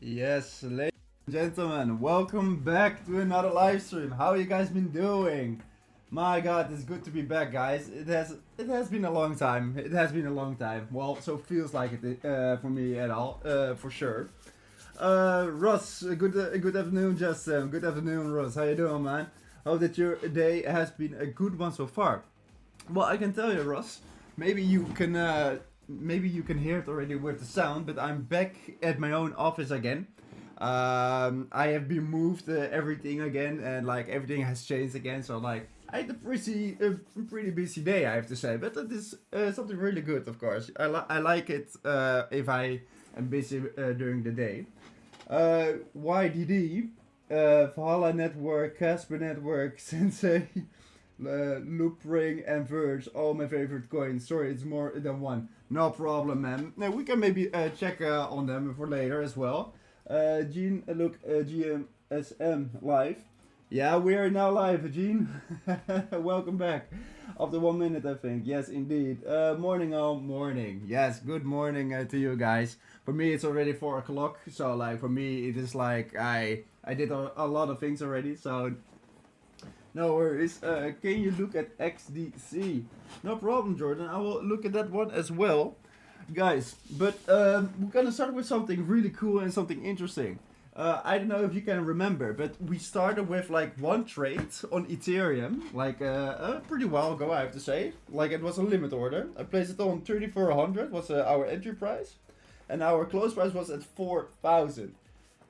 Yes, ladies and gentlemen, welcome back to another live stream. How you guys been doing? My God, it's good to be back, guys. It has been a long time. It has been a long time. Well, so feels like it for me at all, for sure. Russ, good afternoon, Justin. Good afternoon, Russ. How you doing, man? Hope that your day has been a good one so far. Well, I can tell you, Russ. Maybe you can hear it already with the sound, but I'm back at my own office again. I have been moved everything again, and like everything has changed again. So like I had a pretty busy day, I have to say. But that is something really good, of course. I like it if I am busy during the day. YDD, Valhalla Network, Casper Network, Sensei. Loopring and Verge, all my favorite coins. Sorry, it's more than one. No problem, man. Now we can maybe check on them for later as well. Gene, look, GMSM live. Yeah, we are now live, Gene. Welcome back. After 1 minute, I think. Yes, indeed. Morning, all morning. Yes, good morning to you guys. For me, it's already 4 o'clock. So, like, for me, it is like I did a lot of things already. So. No worries. Can you look at XDC? No problem, Jordan. I will look at that one as well. Guys, but we're gonna start with something really cool and something interesting. I don't know if you can remember, but we started with like one trade on Ethereum, like a pretty while ago, I have to say. Like it was a limit order. I placed it on 3,400 was our entry price, and our close price was at 4,000.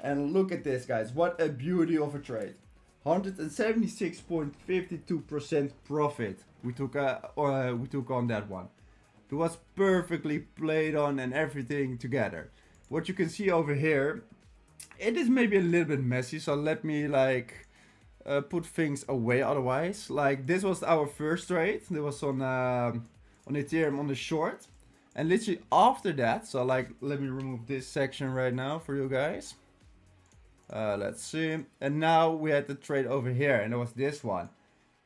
And look at this, guys. What a beauty of a trade. 176.52% profit we took on that one. It was perfectly played on and everything together. What you can see over here, it is maybe a little bit messy, so let me like put things away otherwise. Like this was our first trade. It was on Ethereum on the short, and literally after that, so like let me remove this section right now for you guys. Let's see. And now we had the trade over here, and it was this one.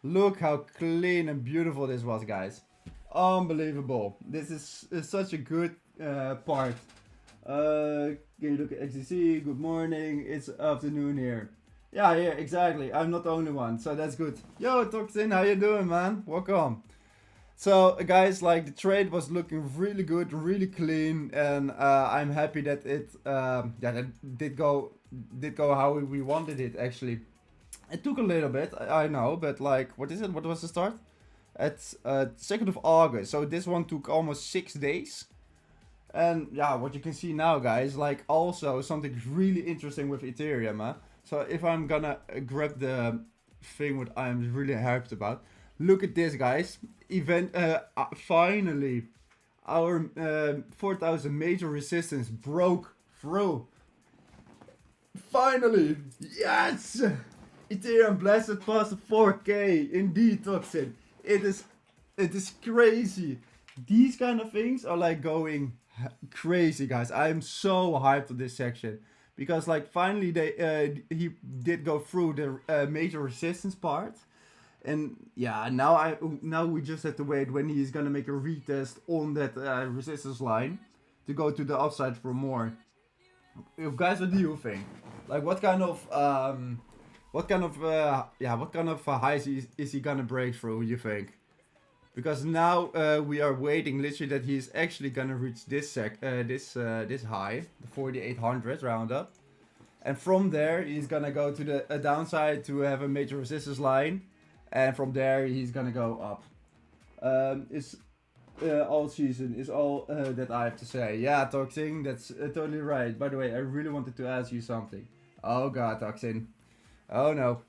Look how clean and beautiful this was, guys. Unbelievable. This is such a good part. Can you look at XDC? Good morning. It's afternoon here. Yeah, exactly. I'm not the only one, so that's good. Yo, Toxin, how you doing, man? Welcome. So, guys, like the trade was looking really good, really clean, and I'm happy that it that did go how we wanted it. Actually, it took a little bit, I know, but like, what is it? What was the start? At 2nd of August. So this one took almost 6 days. And yeah, what you can see now, guys, like also something really interesting with Ethereum. Huh? So if I'm gonna grab the thing what I'm really hyped about. Look at this, guys. Finally, our 4,000 major resistance broke through. Finally, yes! Ethereum blasted past 4K. Indeed, Toxin. It is crazy. These kind of things are like going crazy, guys. I am so hyped on this section because like finally he did go through the major resistance part. And yeah, now we just have to wait when he's gonna make a retest on that resistance line to go to the upside for more. Guys, what do you think? Like, what kind of highs is he gonna break through? You think? Because now we are waiting literally that he's actually gonna reach this this high, the 4,800 roundup, and from there he's gonna go to the downside to have a major resistance line. And from there, he's gonna go up. It's all season is all that I have to say. Yeah, Toxin, that's totally right. By the way, I really wanted to ask you something. Oh God, Toxin. Oh no.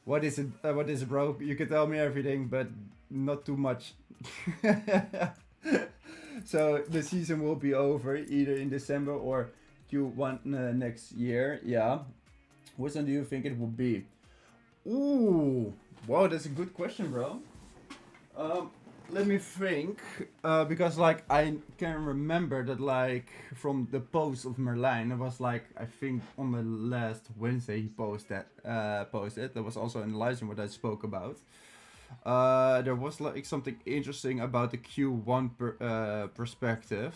What is it? What is it, bro? You can tell me everything, but not too much. So the season will be over either in December or Q1 next year. Yeah. Which one do you think it will be? Ooh. Wow, that's a good question, bro. Let me think, because like I can remember that like from the post of Merlin, it was like I think on the last Wednesday he posted. There was also in the live stream what I spoke about. There was like something interesting about the Q1 perspective.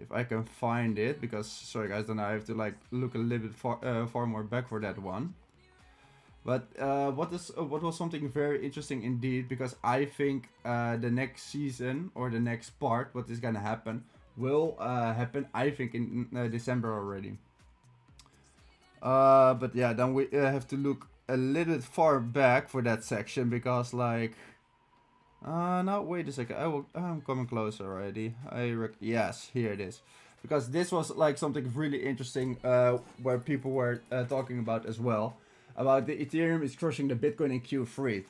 if I can find it, because sorry guys, then I have to like look a little bit far more back for that one. But what was something very interesting indeed, because I think the next season or the next part, what is gonna happen, will happen I think in December already. But yeah, then we have to look a little bit far back for that section, because like no, wait a second, I'm coming closer already. Yes, here it is, because this was like something really interesting where people were talking about as well, about the Ethereum is crushing the Bitcoin in Q3.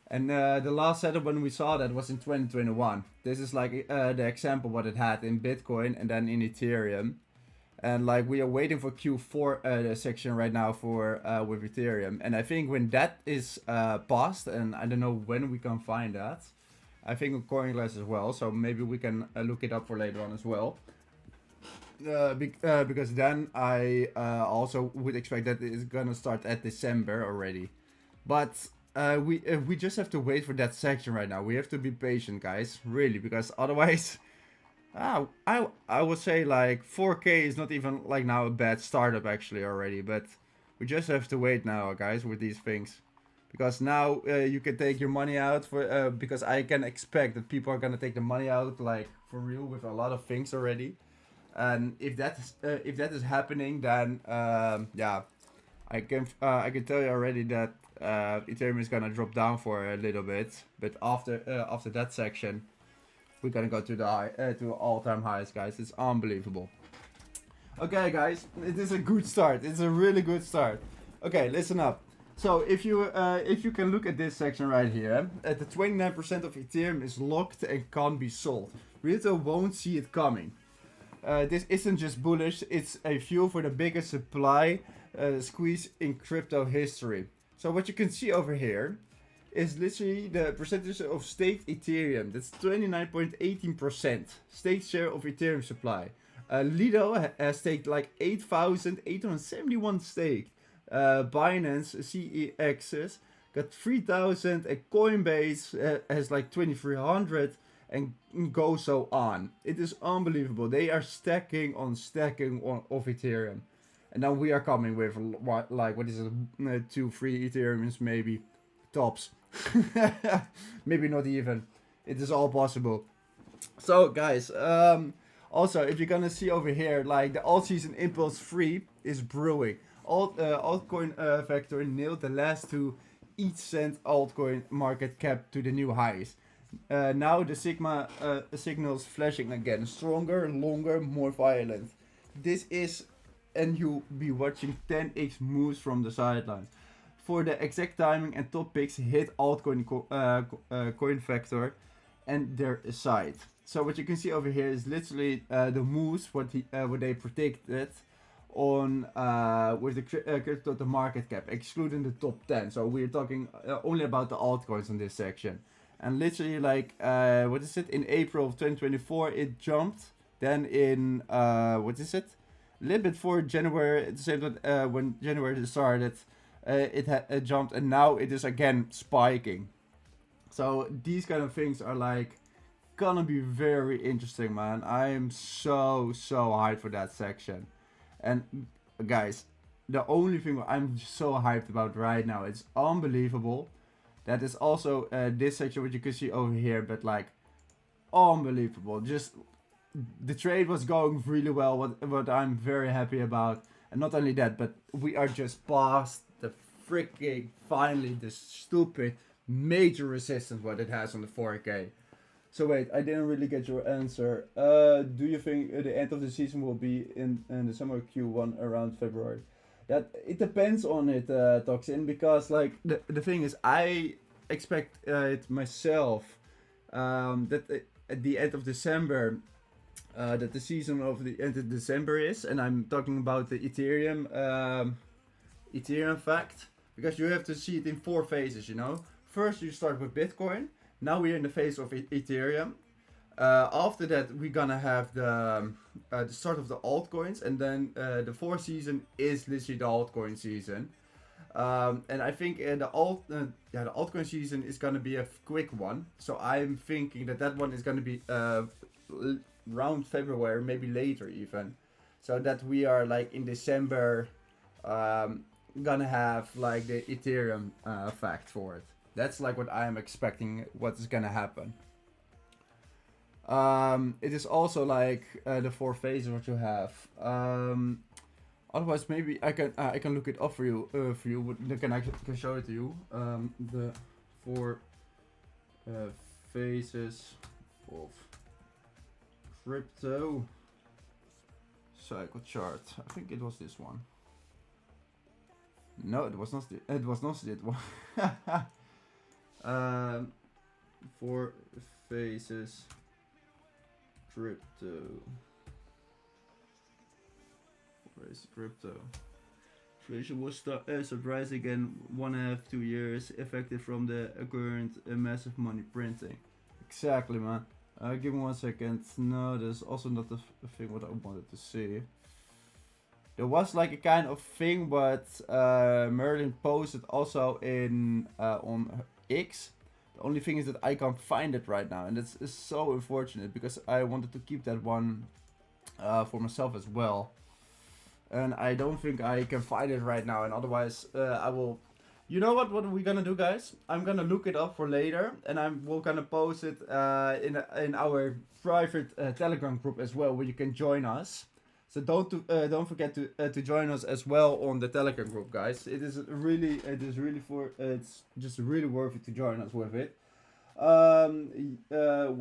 And the last setup when we saw that was in 2021. This is like the example what it had in Bitcoin and then in Ethereum. And like we are waiting for Q4 section right now for with Ethereum. And I think when that is passed, and I don't know when we can find that, I think on CoinGlass as well. So maybe we can look it up for later on as well. Because then I also would expect that it's gonna start at December already. But we just have to wait for that section right now. We have to be patient, guys, really, because otherwise, I would say like 4K is not even like now a bad startup actually already. But we just have to wait now, guys, with these things, because now you can take your money out for because I can expect that people are gonna take the money out like for real with a lot of things already. And if that is happening, then yeah, I can tell you already that Ethereum is gonna drop down for a little bit, but after that section, we're gonna go to the high to all-time highs, guys. It's unbelievable. Okay, guys, it is a good start. It's a really good start. Okay, listen up. So if you can look at this section right here, at the 29% of Ethereum is locked and can't be sold. Retail won't see it coming. This isn't just bullish, it's a fuel for the biggest supply squeeze in crypto history. So what you can see over here is literally the percentage of staked Ethereum. That's 29.18% staked share of Ethereum supply. Lido has staked like 8,871 stake. Binance CEXs got 3,000, and Coinbase has like 2,300. And go so on. It is unbelievable. They are stacking on of Ethereum. And now we are coming with like, what is it, 2-3 Ethereums maybe, tops. Maybe not even. It is all possible. So guys, also if you're gonna see over here, like the alt season impulse 3 is brewing. Altcoin Factor nailed the last two each cent altcoin market cap to the new highs. Now the signals flashing again, stronger, longer, more violent. This is, and you'll be watching 10x moves from the sidelines. For the exact timing and top picks, hit altcoin coin factor and their side. So what you can see over here is literally the moves what they predicted on with the crypto to market cap, excluding the top 10. So we're talking only about the altcoins in this section. And literally like, what is it, in April of 2024 it jumped. Then in, what is it, a little bit before January, at the same time when January started, it jumped, and now it is again spiking. So these kind of things are like gonna be very interesting, man. I am so hyped for that section. And guys, the only thing I'm so hyped about right now, it's unbelievable. That is also this section, which you can see over here, but like unbelievable. Just the trade was going really well, what I'm very happy about. And not only that, but we are just past the freaking, finally, the stupid major resistance what it has on the 4K. So wait, I didn't really get your answer. Do you think the end of the season will be in the summer Q1 around February? That it depends on it, Toxin, because like the thing is, I expect it myself that at the end of December, that the season of the end of December is, and I'm talking about the Ethereum fact, because you have to see it in 4 phases, you know. First you start with Bitcoin. Now we're in the phase of Ethereum. After that, we're gonna have the start of the altcoins, and then the 4th season is literally the altcoin season. And I think the altcoin season is gonna be a quick one. So I'm thinking that one is gonna be around February, maybe later even, so that we are like in December gonna have like the Ethereum fact for it. That's like what I am expecting. What is gonna happen. It is also like the 4 phases what you have. Otherwise, maybe I can look it up for you. I can show it to you. The 4 phases of crypto cycle chart. I think it was this one. No, it was not. It was not this one. 4 phases crypto. Where is crypto? Inflation will start rise again 1.5-2 years, effective from the current massive money printing. Exactly, man. Give me 1 second. No, that's also not the thing what I wanted to see. There was like a kind of thing, but Merlin posted also in on X. The only thing is that I can't find it right now, and it's so unfortunate because I wanted to keep that one for myself as well. And I don't think I can find it right now, and otherwise I will. You know what are we gonna do, guys? I'm gonna look it up for later, and we're gonna post it in our private Telegram group as well, where you can join us. So don't forget to join us as well on the Telegram group, guys. It's just really worth it to join us with it.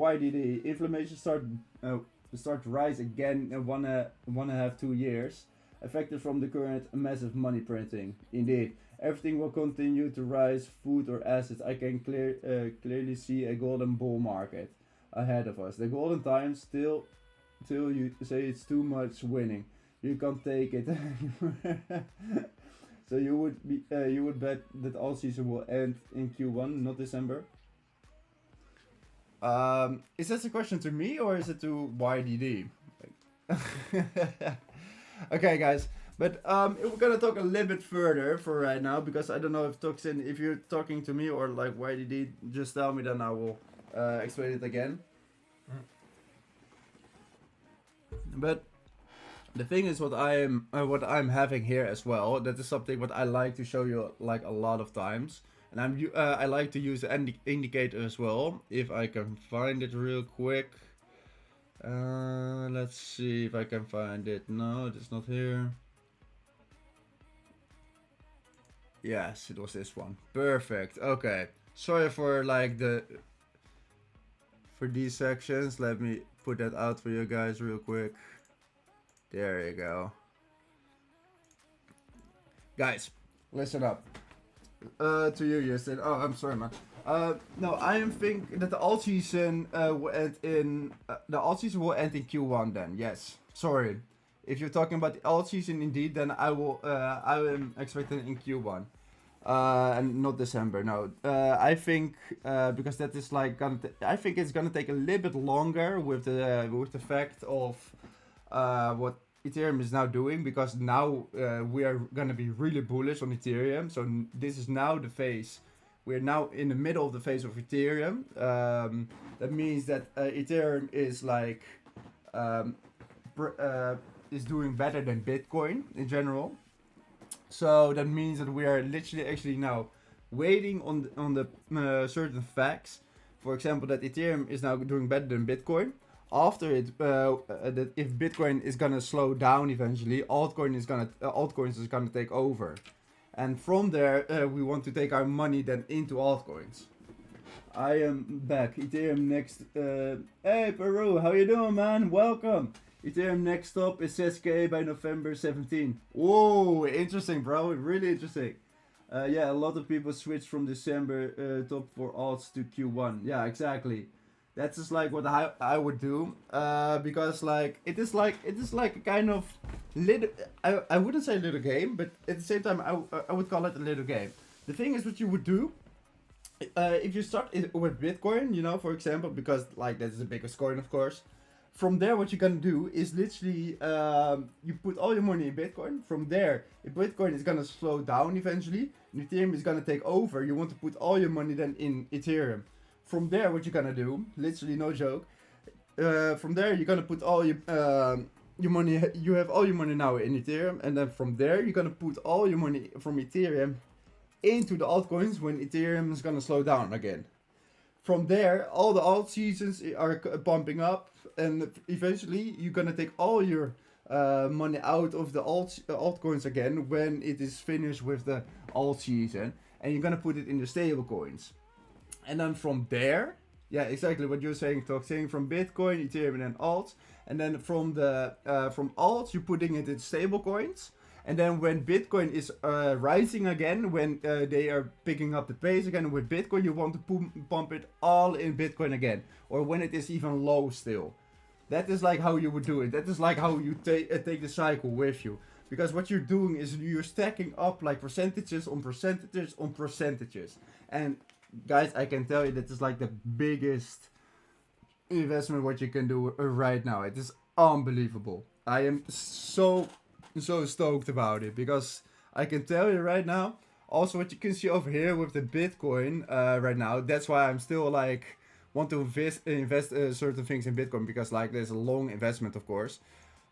YDD inflammation start to rise again in 1.5-2 years, effective from the current massive money printing. Indeed, everything will continue to rise, food or assets. I can clearly see a golden bull market ahead of us. The golden times till you say it's too much winning. You can't take it anymore. So you would bet that all season will end in Q1, not December. Is this a question to me or is it to YDD? Okay, guys, but we're gonna talk a little bit further for right now, because I don't know if you're talking to me or like YDD, just tell me, then I will explain it again. But the thing is, what I'm having here as well, that is something what I like to show you like a lot of times, and I like to use the indicator as well, if I can find it real quick. Let's see if I can find it. No, it's not here. Yes, it was this one. Perfect. Okay. Sorry for like for these sections. Let me put that out for you guys real quick. There you go. Guys, listen up. To you, Justin. Oh, I'm sorry, man. No, I am thinking that the alt season will end in Q1. Then yes. Sorry, if you're talking about the alt season, indeed, then I am expecting in Q1, and not December. No, I think because that is like I think it's gonna take a little bit longer with the fact of what Ethereum is now doing, because now we are gonna be really bullish on Ethereum. So this is now the phase. We're now in the middle of the phase of Ethereum. That means that Ethereum is like is doing better than Bitcoin in general. So that means that we are literally actually now waiting on the certain facts. For example, that Ethereum is now doing better than Bitcoin. After it, that if Bitcoin is gonna slow down eventually, altcoins is gonna take over. And from there, we want to take our money then into altcoins. I am back. Ethereum next. Hey Peru, how you doing, man? Welcome. Ethereum next stop is 6K by November 17. Whoa, interesting, bro. Really interesting. Yeah, a lot of people switch from December top for alts to Q1. Yeah, exactly. That's just like what I would do, because like it is like a kind of little. I wouldn't say little game, but at the same time I would call it a little game. The thing is, what you would do, if you start with Bitcoin, you know, for example, because like that is the biggest coin, of course. From there, what you're gonna do is literally you put all your money in Bitcoin. From there, if Bitcoin is gonna slow down eventually, and Ethereum is gonna take over, you want to put all your money then in Ethereum. From there, what you're gonna do, literally no joke, from there you're gonna put all your money. You have all your money now in Ethereum, and then from there you're gonna put all your money from Ethereum into the altcoins when Ethereum is gonna slow down again. From there, all the alt seasons are pumping up, and eventually you're gonna take all your money out of the altcoins again when it is finished with the alt season, and you're gonna put it in the stable coins. And then from there, yeah, exactly what you're saying, saying from Bitcoin, Ethereum, and then alts, and then from the from alts you're putting it in stable coins. And then when Bitcoin is rising again, when they are picking up the pace again with Bitcoin, you want to pump it all in Bitcoin again. Or when it is even low still. That is like how you would do it. That is like how you take the cycle with you. Because what you're doing is you're stacking up like percentages on percentages on percentages. And guys, I can tell you that is like the biggest investment what you can do right now. It is unbelievable. I am so stoked about it, because I can tell you right now, also what you can see over here with the Bitcoin right now, that's why I'm still like want to invest certain things in Bitcoin, because like there's a long investment of course,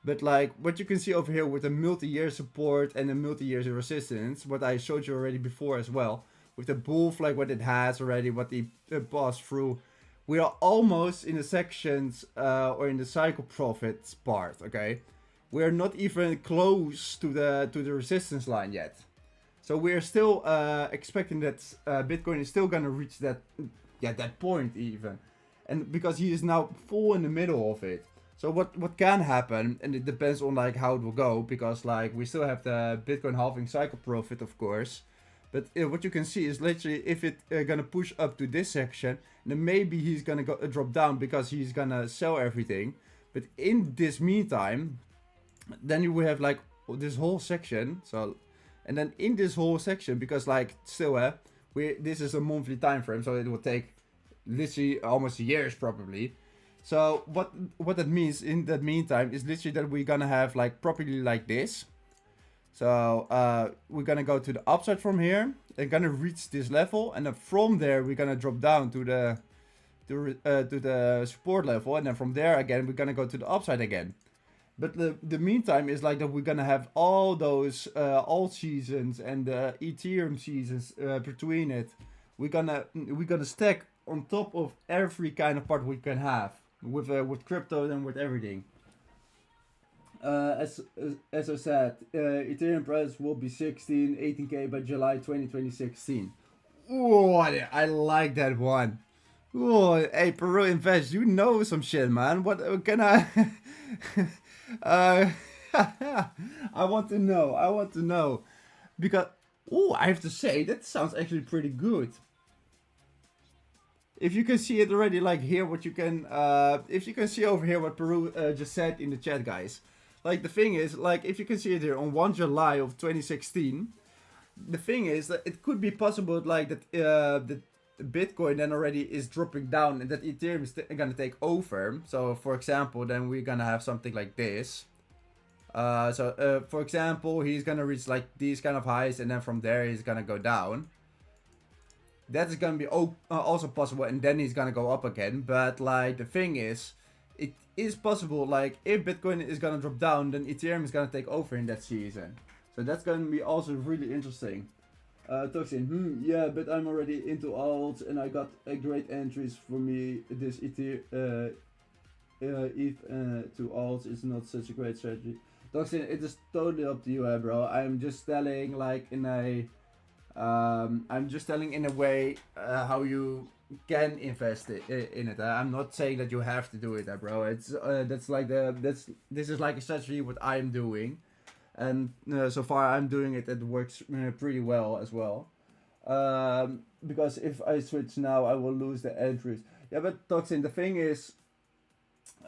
but like what you can see over here with the multi-year support and the multi-year resistance, what I showed you already before as well, with the bull like what it has already, what they passed through, we are almost in the sections or in the cycle profits part, okay? We're not even close to the resistance line yet. So we're still expecting that Bitcoin is still gonna reach that point even. And because he is now full in the middle of it. So what can happen, and it depends on like how it will go, because like we still have the Bitcoin halving cycle profit of course. But what you can see is literally if it gonna push up to this section, then maybe he's gonna drop down because he's gonna sell everything. But in this meantime, then you will have like this whole section. So, and then in this whole section, because like still this is a monthly time frame, so it will take literally almost years probably. So what that means in that meantime is literally that we're gonna have like properly like this. So we're gonna go to the upside from here and gonna reach this level, and then from there we're gonna drop down to the support level, and then from there again we're gonna go to the upside again. But the meantime is like that we're gonna have all those alt seasons and the Ethereum seasons between it. We're gonna stack on top of every kind of part we can have with crypto and with everything. As I said, Ethereum price will be 18K by July 2016. Oh, I like that one. Oh, hey, Peru Invest, you know some shit, man. What can I? I want to know, because I have to say that sounds actually pretty good. If you can see it already, like here, what you can, if you can see over here what Peru just said in the chat, guys. Like the thing is, like if you can see it here on 1 July of 2016, the thing is that it could be possible like that the Bitcoin then already is dropping down and that Ethereum is gonna take over. So for example, then we're gonna have something like this. For example, he's gonna reach like these kind of highs, and then from there he's gonna go down. That is gonna be also possible, and then he's gonna go up again. But like the thing is, it is possible like if Bitcoin is gonna drop down, then Ethereum is gonna take over in that season. So that's gonna be also really interesting. Toxin, yeah, but I'm already into alts and I got a great entries for me. This ETH to alts is not such a great strategy. Toxin, it is totally up to you, bro. I'm just telling like in a way how you can invest in it. I'm not saying that you have to do it, bro. It's this is like a strategy what I'm doing. And so far I'm doing it, it works pretty well as well. Because if I switch now, I will lose the entries. Yeah, but Toxin, the thing is,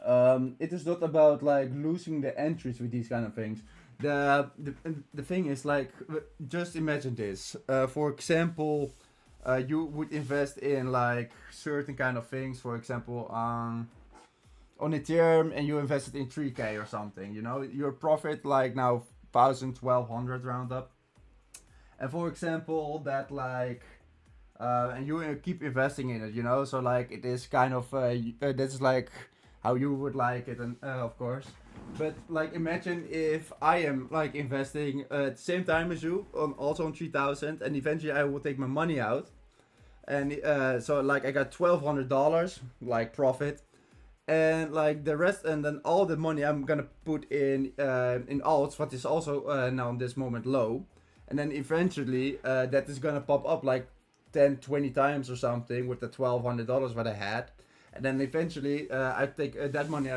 it is not about like losing the entries with these kind of things. The thing is like, just imagine this. For example, you would invest in like certain kind of things. For example, on Ethereum, and you invested in 3K or something. You know, your profit like now 1,000, 1,200 round up, and for example that like and you keep investing in it, you know, so like it is kind of that's like how you would like it, and of course. But like, imagine if I am like investing at the same time as you on also on 3,000, and eventually I will take my money out, and so like I got $1,200 like profit, and like the rest, and then all the money I'm gonna put in alts, what is also now in this moment low, and then eventually that is gonna pop up like 10, 20 times or something with the $1,200 what I had, and then eventually I take that money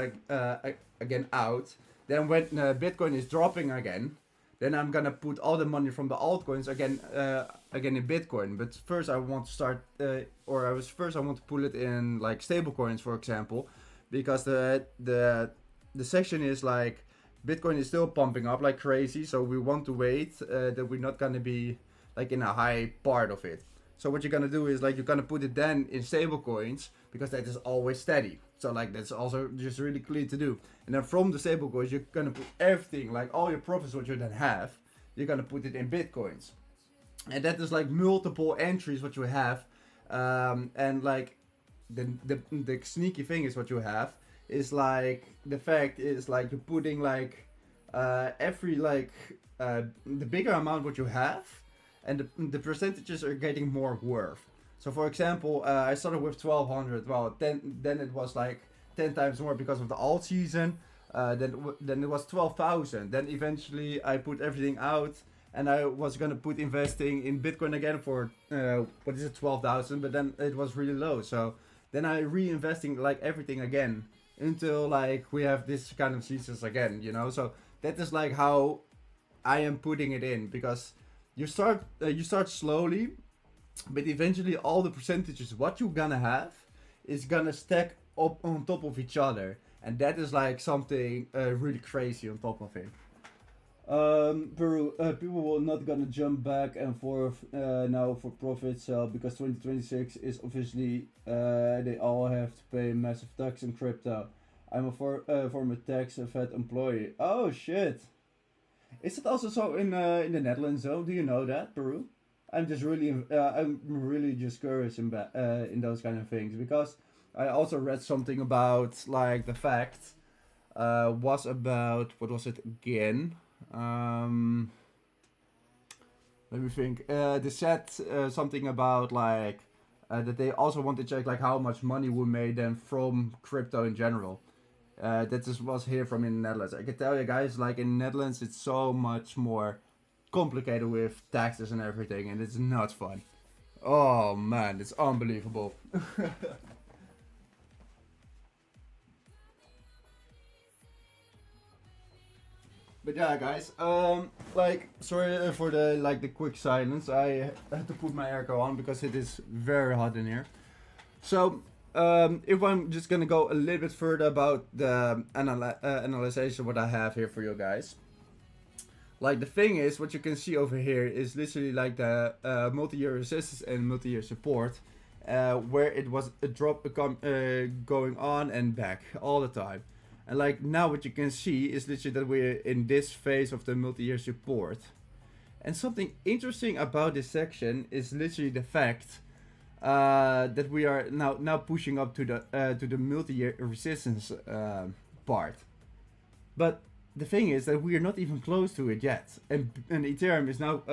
again out. Then when Bitcoin is dropping again, then I'm gonna put all the money from the altcoins again in Bitcoin. But first I want to start, I want to pull it in like stable coins, for example, because the section is like Bitcoin is still pumping up like crazy, so we want to wait that we're not gonna be like in a high part of it. So what you're gonna do is like you're gonna put it then in stable coins, because that is always steady. So like that's also just really clean to do. And then from the stable coins you're gonna put everything, like all your profits what you then have, you're gonna put it in Bitcoins. And that is like multiple entries what you have, and like the sneaky thing is what you have is like the fact is like you're putting like every like the bigger amount what you have, and the percentages are getting more worth. So for example, I started with 1,200. Well, then it was like 10 times more because of the alt season. Then it was 12,000. Then eventually I put everything out, and I was gonna put investing in Bitcoin again for 12,000. But then it was really low. So then I reinvesting like everything again until like we have this kind of seasons again. You know, so that is like how I am putting it in, because you start slowly, but eventually all the percentages what you're gonna have is gonna stack up on top of each other, and that is like something really crazy on top of it. Peru, people will not gonna jump back and forth now for profit sell, because 2026 is officially they all have to pay massive tax in crypto. I'm a former tax fed employee. Oh shit! Is it also so in the Netherlands though? Do you know that, Peru? I'm really just curious in those kind of things, because I also read something about like the fact was about, what was it again? Let me think. They said something about like that they also want to check like how much money we made then from crypto in general. That just was here from in the Netherlands. I can tell you guys, like in the Netherlands, it's so much more complicated with taxes and everything, and it's not fun. Oh man, it's unbelievable. But yeah, guys, like sorry for the quick silence. I had to put my airco on because it is very hot in here. So if I'm just gonna go a little bit further about the analysis of what I have here for you guys. Like the thing is, what you can see over here is literally like the multi-year resistance and multi-year support, where it was a drop going on and back all the time. And like now what you can see is literally that we're in this phase of the multi-year support. And something interesting about this section is literally the fact that we are now pushing up to the multi-year resistance part. But the thing is that we are not even close to it yet, and Ethereum is now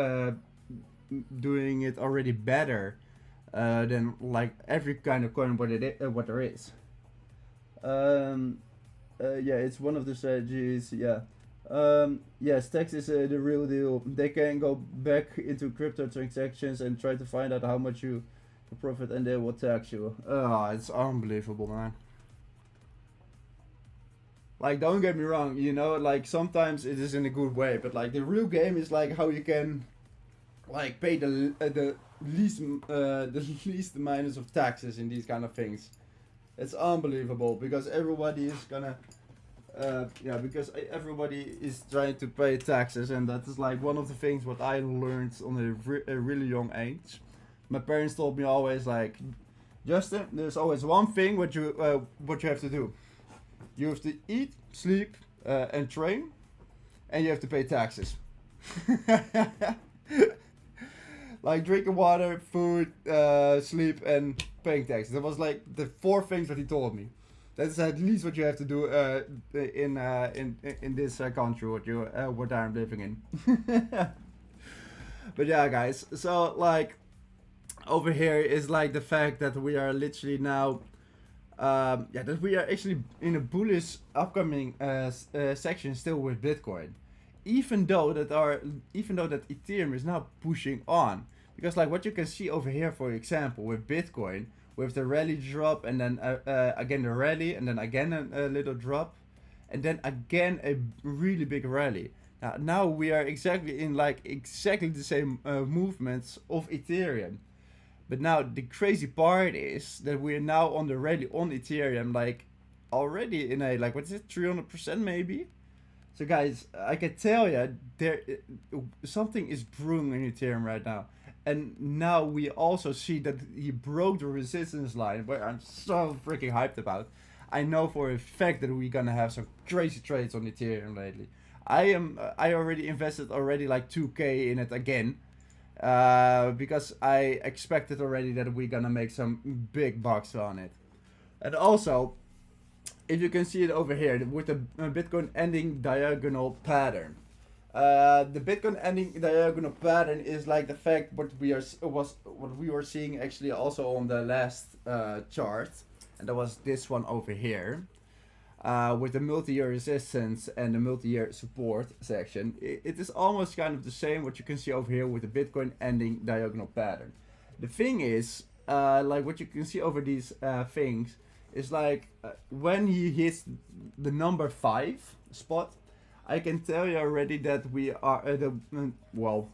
doing it already better than like every kind of coin what there is. Yeah, it's one of the strategies. Yeah. Yes, tax is the real deal. They can go back into crypto transactions and try to find out how much you profit, and they will tax you. Oh, it's unbelievable, man. Like, don't get me wrong, you know, like sometimes it is in a good way, but like the real game is like how you can like pay the least minus of taxes in these kind of things. It's unbelievable, because everybody is gonna because everybody is trying to pay taxes, and that is like one of the things what I learned on a really young age. My parents told me always like, Justin, there's always one thing what you have to do. You have to eat, sleep, and train, and you have to pay taxes. Like drinking water, food, sleep, and paying taxes. That was like the 4 things that he told me. That's at least what you have to do in this country what I'm living in. But yeah, guys. So like over here is like the fact that we are literally now, yeah, that we are actually in a bullish upcoming section still with Bitcoin, even though that Ethereum is now pushing on, because like what you can see over here, for example, with Bitcoin, with the rally drop and then again the rally and then again a little drop, and then again a really big rally. Now we are exactly in like exactly the same movements of Ethereum. But now the crazy part is that we're now on the rally on Ethereum, like already in a like what is it, 300% maybe. So guys, I can tell you there something is brewing in Ethereum right now, and now we also see that he broke the resistance line, where I'm so freaking hyped about. I know for a fact that we're gonna have some crazy trades on Ethereum lately. I already invested already like 2k in it again, because I expected already that we're gonna make some big bucks on it. And also, if you can see it over here with the Bitcoin ending diagonal pattern. The Bitcoin ending diagonal pattern is like the fact what we were seeing actually also on the last chart, and that was this one over here. With the multi-year resistance and the multi-year support section, it is almost kind of the same what you can see over here with the Bitcoin ending diagonal pattern. The thing is, like what you can see over these things is like when he hits the number 5 spot, I can tell you already that we are well,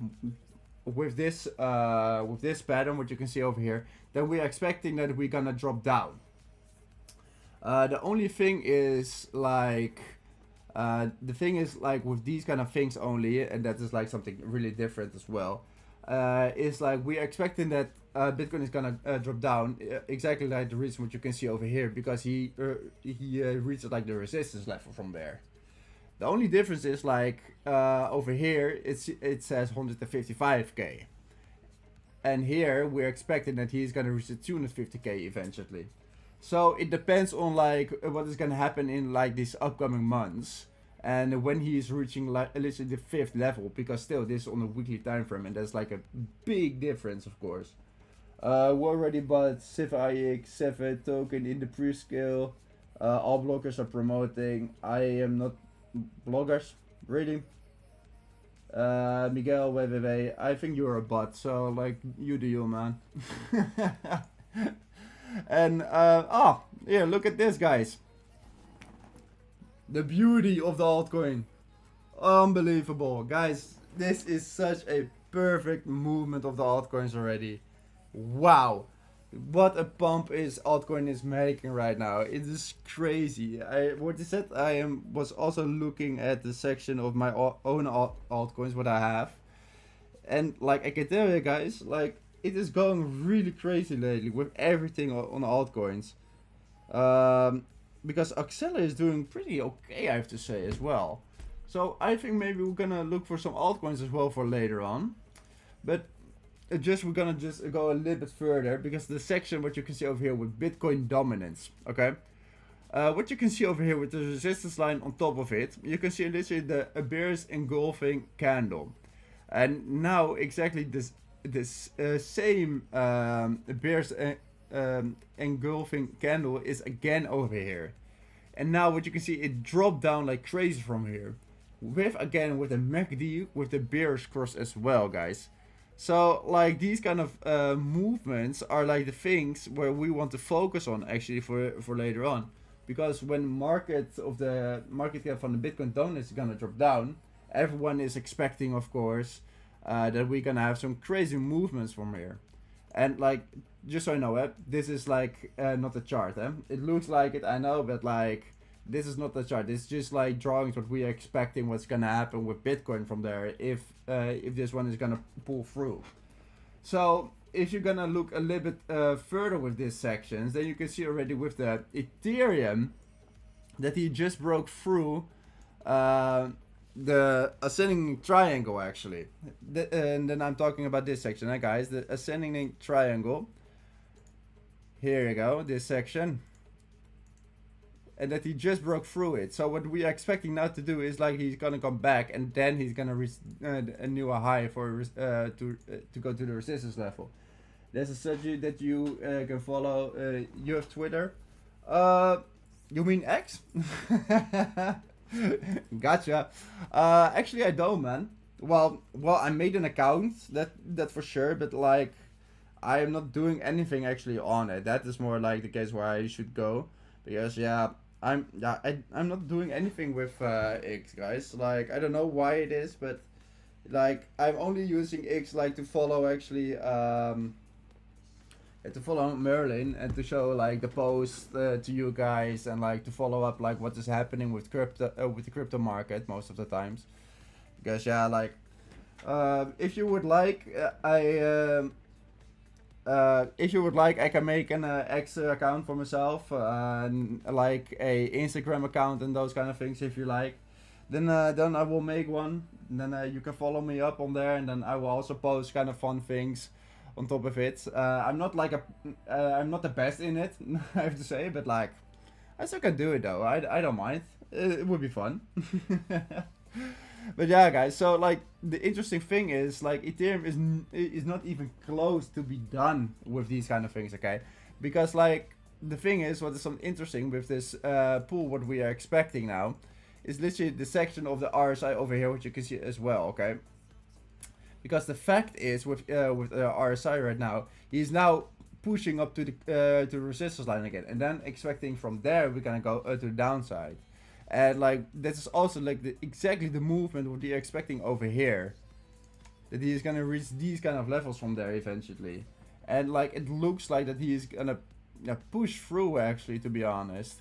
with this pattern, what you can see over here, that we're expecting that we're gonna drop down. The only thing is like, with these kind of things only, and that is like something really different as well, is like we're expecting that Bitcoin is gonna drop down, exactly like the reason what you can see over here, because he reaches like the resistance level from there. The only difference is like over here it says 155k, and here we're expecting that he's gonna reach the 250k eventually. So it depends on like what is gonna happen in like these upcoming months, and when he is reaching like literally the 5th level, because still this is on a weekly time frame, and that's like a big difference, of course. We already bought Civ IX 7 token in the pre-scale. All bloggers are promoting. I am not bloggers, really. Miguel WWW, I think you're a bot, so like you do you, man. And oh yeah, look at this, guys. The beauty of the altcoin, unbelievable, guys. This is such a perfect movement of the altcoins already. Wow, what a pump is altcoin is making right now. It is crazy. What is it? Was also looking at the section of my own altcoins, what I have, and like I can tell you guys, like it is going really crazy lately with everything on altcoins. Because Axela is doing pretty okay, I have to say, as well. So I think maybe we're gonna look for some altcoins as well for later on. But we're gonna just go a little bit further, because the section what you can see over here with Bitcoin dominance, okay? What you can see over here with the resistance line on top of it, you can see literally the bearish engulfing candle. And now exactly this same bearish engulfing candle is again over here, and now what you can see, it dropped down like crazy from here, with again with the MACD with the bearish cross as well, guys. So like these kind of movements are like the things where we want to focus on actually for later on, because when market cap from the Bitcoin dominance is gonna drop down, everyone is expecting, of course, that we're gonna have some crazy movements from here. And like, just so I know, this is like not a chart. It looks like it, I know, but like this is not the chart. It's just like drawings what we are expecting what's gonna happen with Bitcoin from there if this one is gonna pull through. So if you're gonna look a little bit further with these sections, then you can see already with the Ethereum that he just broke through the ascending triangle actually. And then I'm talking about this section, guys, the ascending triangle. Here you go, this section. and that he just broke through it. So what we are expecting now to do is like he's gonna come back, and then he's gonna reach a new high for to go to the resistance level. There's a strategy that you can follow. You have Twitter. You mean X? Gotcha. Actually, I don't, man. Well, I made an account. That for sure. But like, I am not doing anything actually on it. That is more like the case where I should go, because I'm not doing anything with X, guys. Like, I don't know why it is, but like I'm only using X like to follow actually to follow Merlin and to show like the post to you guys, and like to follow up like what is happening with crypto with the crypto market most of the times. Because like if you would like if you would like, I can make an X account for myself, like a Instagram account and those kind of things if you like. Then I will make one. Then you can follow me up on there, and then I will also post kind of fun things on top of it. I'm not like I'm not the best in it, I have to say, but like I still can do it though. I don't mind. It would be fun. But yeah, guys. So like the interesting thing is like Ethereum is not even close to be done with these kind of things, okay? Because like the thing is, what is something interesting with this pool, what we are expecting now, is literally the section of the RSI over here, which you can see as well, okay? Because the fact is, with RSI right now, he's now pushing up to the resistance line again, and then expecting from there we're gonna go to the downside, and like this is also like exactly the movement what we're expecting over here, that he is gonna reach these kind of levels from there eventually, and like it looks like that he is gonna push through actually, to be honest.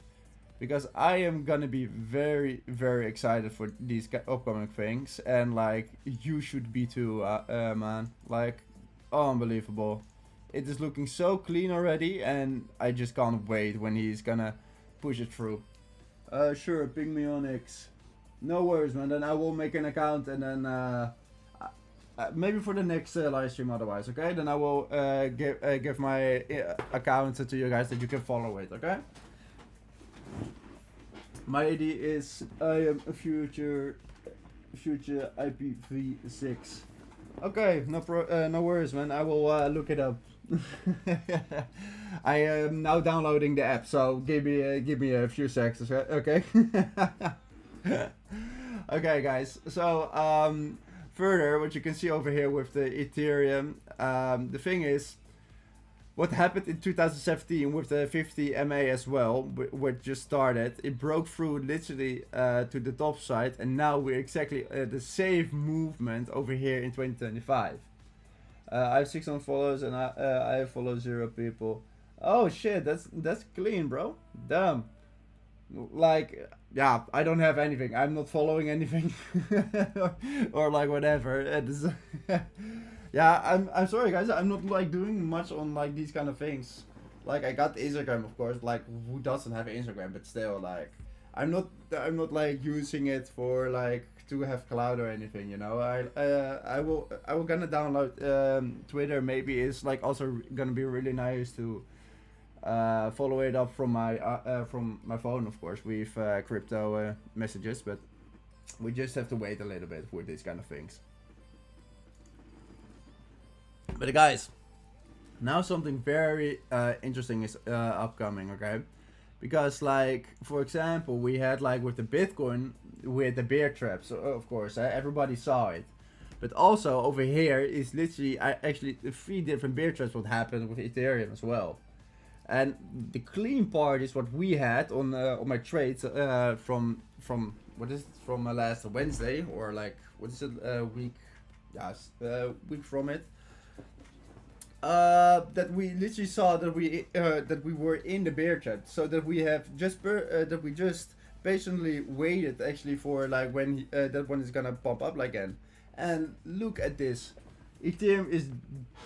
Because I am gonna be very, very excited for these upcoming things, and like you should be too, man. Like, unbelievable. It is looking so clean already, and I just can't wait when he's gonna push it through. Sure, ping me on X. No worries, man. Then I will make an account, and then maybe for the next live stream, otherwise, okay? Then I will give my account to you guys that you can follow it, okay? My ID is I am a future IPv6. Okay, no worries, man. I will look it up. I am now downloading the app, so give me a few seconds, okay? Okay, guys. So further, what you can see over here with the Ethereum, the thing is, what happened in 2017 with the 50 MA as well, which just started, it broke through literally to the top side, and now we're exactly the same movement over here in 2025. I have 600 followers, and I follow 0 people. Oh shit, that's clean, bro. Damn. Like, yeah, I don't have anything. I'm not following anything, or like whatever. Yeah, I'm sorry, guys. I'm not like doing much on like these kind of things. Like, I got Instagram, of course. Like, who doesn't have Instagram? But still, like, I'm not like using it for like to have cloud or anything. You know, I will gonna download Twitter. Maybe it's like also gonna be really nice to follow it up from my phone, of course, with crypto messages. But we just have to wait a little bit with these kind of things. But guys, now something very interesting is upcoming, okay? Because like, for example, we had like with the Bitcoin, with the bear traps, so of course, everybody saw it. But also over here is literally actually 3 different bear traps what happened with Ethereum as well. And the clean part is what we had on my trades from what is it, from last Wednesday, or like what is it, week, yes, week from it. That we literally saw that we were in the bear trap, so that we have just that we just patiently waited actually for like when that one is gonna pop up again. And look at this, Ethereum is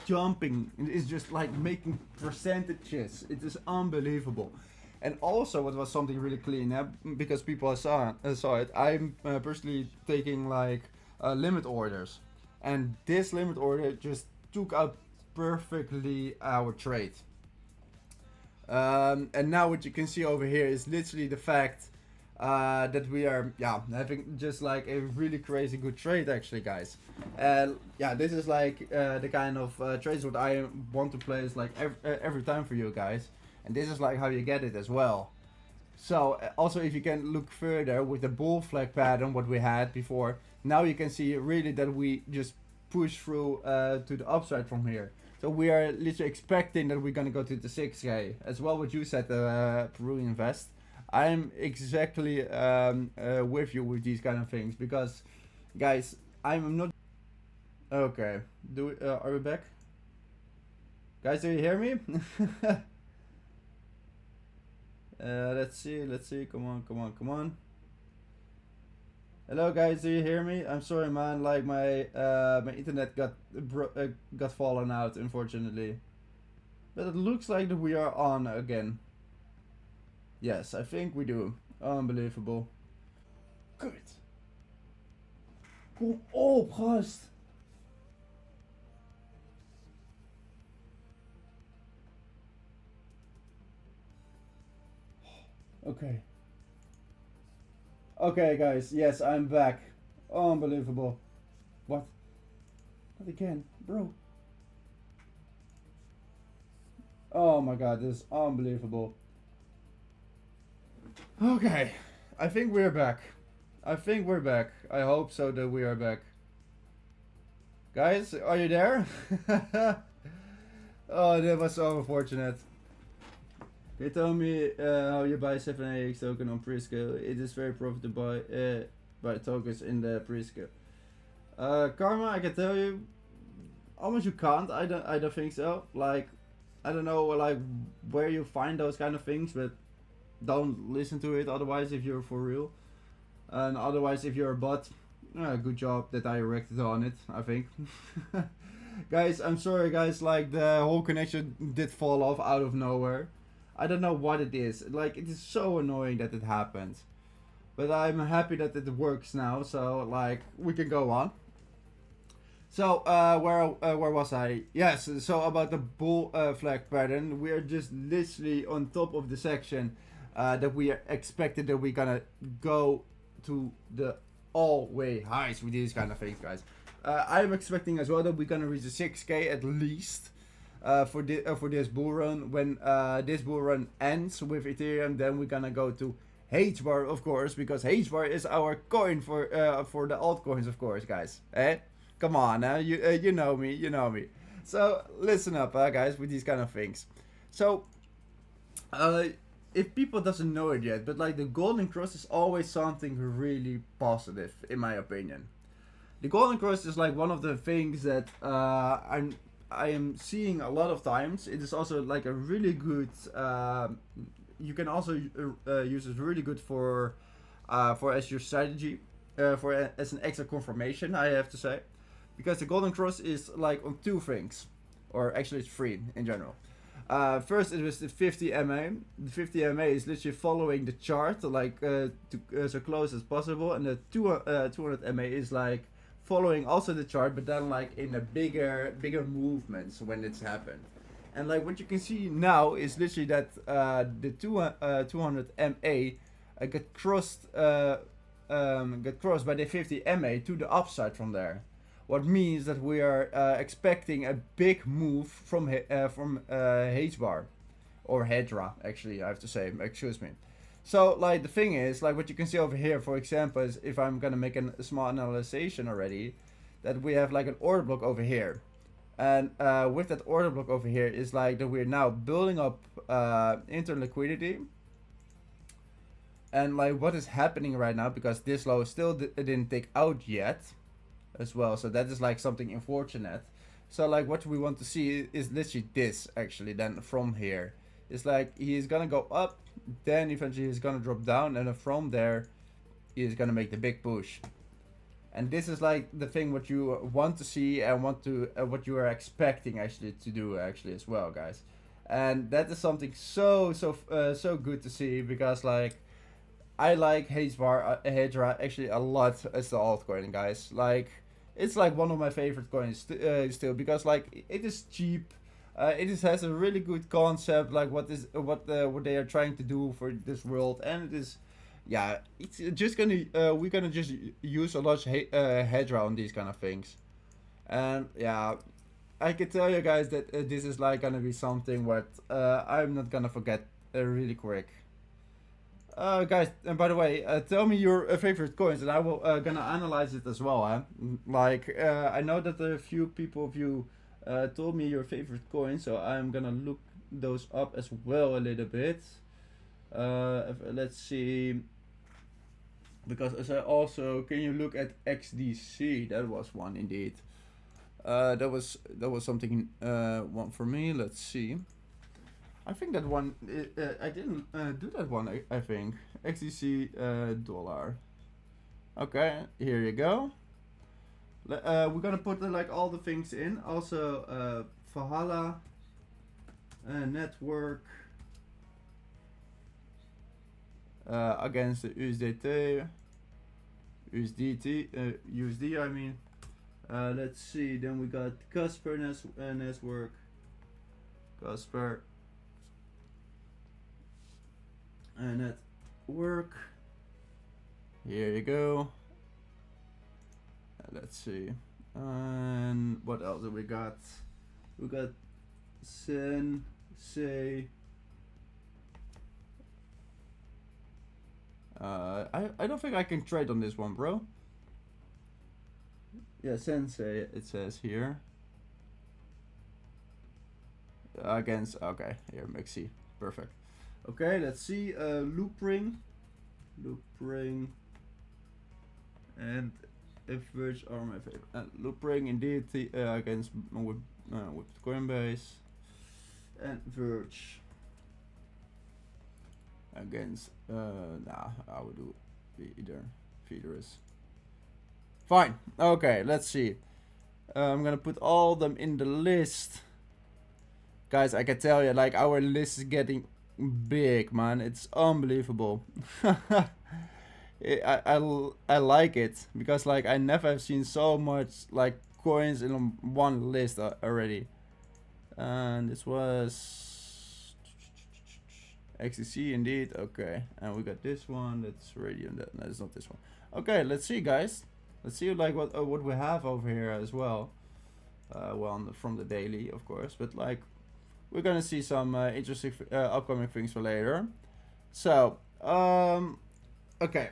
jumping, it's just like making percentages. It is unbelievable. And also, what was something really clean, because people saw it. I'm personally taking like limit orders, and this limit order just took out perfectly our trade. And now what you can see over here is literally the fact that we are having just like a really crazy good trade actually, guys. And this is like the kind of trades what I want to play is like every time for you guys, and this is like how you get it as well. So also if you can look further with the bull flag pattern what we had before, now you can see really that we just push through to the upside from here. So we are literally expecting that we're gonna go to the 6K as well. What you said, Peru Invest. I'm exactly with you with these kind of things because, guys, I'm not. Okay, are we back? Guys, do you hear me? Let's see. Come on. Hello, guys, do you hear me? I'm sorry, man. Like my my internet got fallen out, unfortunately. But it looks like that we are on again. Yes, I think we do. Unbelievable. Good. Oh, Prost. Okay. Okay, guys. Yes, I'm back. Unbelievable. What? Not again, bro. Oh my god, this is unbelievable. Okay, I think we're back. I hope so that we are back. Guys, are you there? Oh, that was so unfortunate. Can you tell me how you buy 7AX token on pre-scale? It is very profitable to buy tokens in the pre-scale. Karma, I can tell you, almost you can't. I don't think so. Like, I don't know like where you find those kind of things, but don't listen to it otherwise if you're for real. And otherwise if you're a bot, good job that I reacted on it, I think. Guys, I'm sorry guys, like the whole connection did fall off out of nowhere. I don't know what it is. Like, it is so annoying that it happened. But I'm happy that it works now, so like we can go on. So where was I? Yes, so about the bull flag pattern, we are just literally on top of the section that we are expected that we're gonna go to the all-way highs with these kind of things, guys. I'm expecting as well that we're gonna reach the 6K at least for this bull run. When this bull run ends with Ethereum, then we're gonna go to H-bar, of course, because H-bar is our coin for the altcoins, of course, guys. Eh? Come on, you know me. So listen up, guys, with these kind of things. So if people doesn't know it yet, but like the golden cross is always something really positive, in my opinion. The golden cross is like one of the things that I am seeing a lot of times. It is also like a really good. You can also use it really good for as your strategy, as an extra confirmation. I have to say, because the golden cross is like on two things, or actually it's three in general. First, it was the 50 MA. The 50 MA is literally following the chart, like so close as possible, and the 200 MA is like following also the chart, but then like in a bigger movements when it's happened. And like what you can see now is literally that the 200 MA get crossed by the 50 MA to the upside from there. What means that we are expecting a big move from H-bar or Hedra, actually, I have to say, excuse me. So like the thing is, like what you can see over here, for example, is if I'm gonna make a small analysis already, that we have like an order block over here. And with that order block over here is like that we're now building up internal liquidity. And like what is happening right now, because this low still didn't take out yet as well, so that is like something unfortunate. So like what we want to see is literally this actually then from here. It's like he's gonna go up, then eventually he's gonna drop down, and then from there he's gonna make the big push. And this is like the thing what you want to see and want to what you are expecting actually to do actually as well, guys. And that is something so good to see, because like I like Hedra actually a lot as the altcoin, guys. Like it's like one of my favorite coins still, because like it is cheap. It just has a really good concept, like what they are trying to do for this world, and it is, yeah, it's just gonna we're gonna just use a lot of hedra on these kind of things, and yeah, I can tell you guys that this is like gonna be something what I'm not gonna forget really quick. Guys, and by the way, tell me your favorite coins, and I will gonna analyze it as well. Huh? Like, I know that a few people of you told me your favorite coins, so I'm gonna look those up as well a little bit. Let's see, because as I also, can you look at XDC? That was one indeed. That was something one for me. Let's see. I think that one, I didn't do that one, I think. XDC dollar. Okay, here you go. We're gonna put like all the things in. Also, Valhalla, network, against the USD, I mean. Let's see, then we got Casper network, Casper. Network. Here you go. Let's see. And what else do we got? We got Sensei. I don't think I can trade on this one, bro. Yeah, Sensei, it says here. Against, okay, here, Mixi. Perfect. Okay, let's see. Loopring, and Verge are my favorite. Loopring indeed against with Coinbase, and Verge against. Nah, I would do either. Feeders. Fine. Okay, let's see. I'm gonna put all them in the list. Guys, I can tell you, like, our list is getting big, man. It's unbelievable. I like it because, like, I never have seen so much like coins in one list already. And this was XTC indeed. Okay, and we got this one. That's Radium. No, it's not this one. Okay, let's see, guys. Let's see like what we have over here as well. Well, from the daily, of course, but like, we're gonna see some interesting upcoming things for later. So, okay.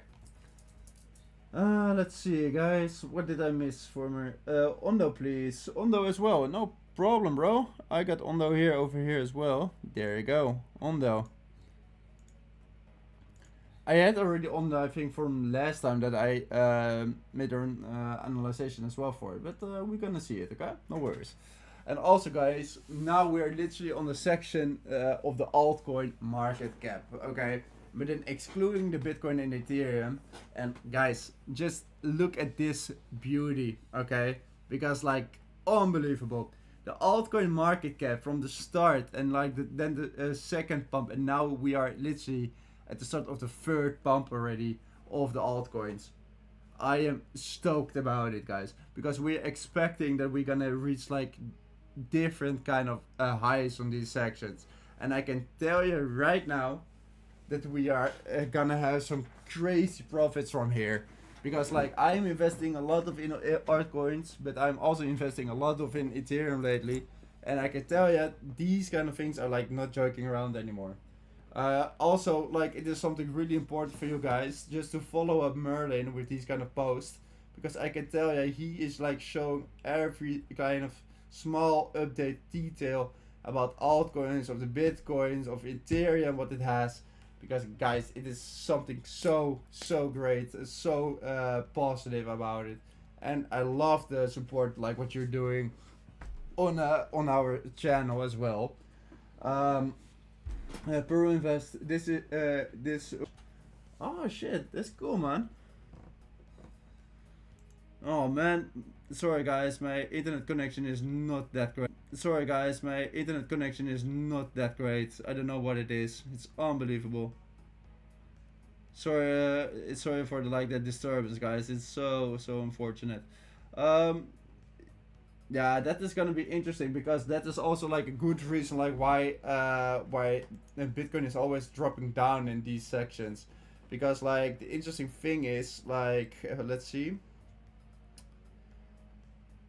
Let's see, guys. What did I miss for me? Ondo, please. Ondo as well. No problem, bro. I got Ondo here over here as well. There you go. Ondo. I had already Ondo, I think, from last time that I made an analyzation as well for it. But we're gonna see it, okay? No worries. And also, guys, now we're literally on the section of the altcoin market cap, okay? But then excluding the Bitcoin and Ethereum. And guys, just look at this beauty, okay? Because, like, unbelievable. The altcoin market cap from the start and like then the second pump, and now we are literally at the start of the third pump already of the altcoins. I am stoked about it, guys, because we're expecting that we're gonna reach like different kind of highs on these sections, and I can tell you right now that we are gonna have some crazy profits from here, because like I'm investing a lot of in altcoins, but I'm also investing a lot of in Ethereum lately, and I can tell you these kind of things are like not joking around anymore. Also, like, it is something really important for you guys just to follow up Merlin with these kind of posts, because I can tell you he is like showing every kind of small update detail about altcoins, of the bitcoins, of Ethereum, what it has, because guys, it is something so great, so positive about it, and I love the support like what you're doing on our channel as well. Peru Invest. This is this. Oh shit, that's cool, man. Oh man, sorry guys, my internet connection is not that great. Sorry guys, my internet connection is not that great. I don't know what it is. It's unbelievable. Sorry, sorry for the like that disturbance, guys. It's so unfortunate. yeah, that is gonna be interesting because that is also like a good reason like why Bitcoin is always dropping down in these sections, because like the interesting thing is like let's see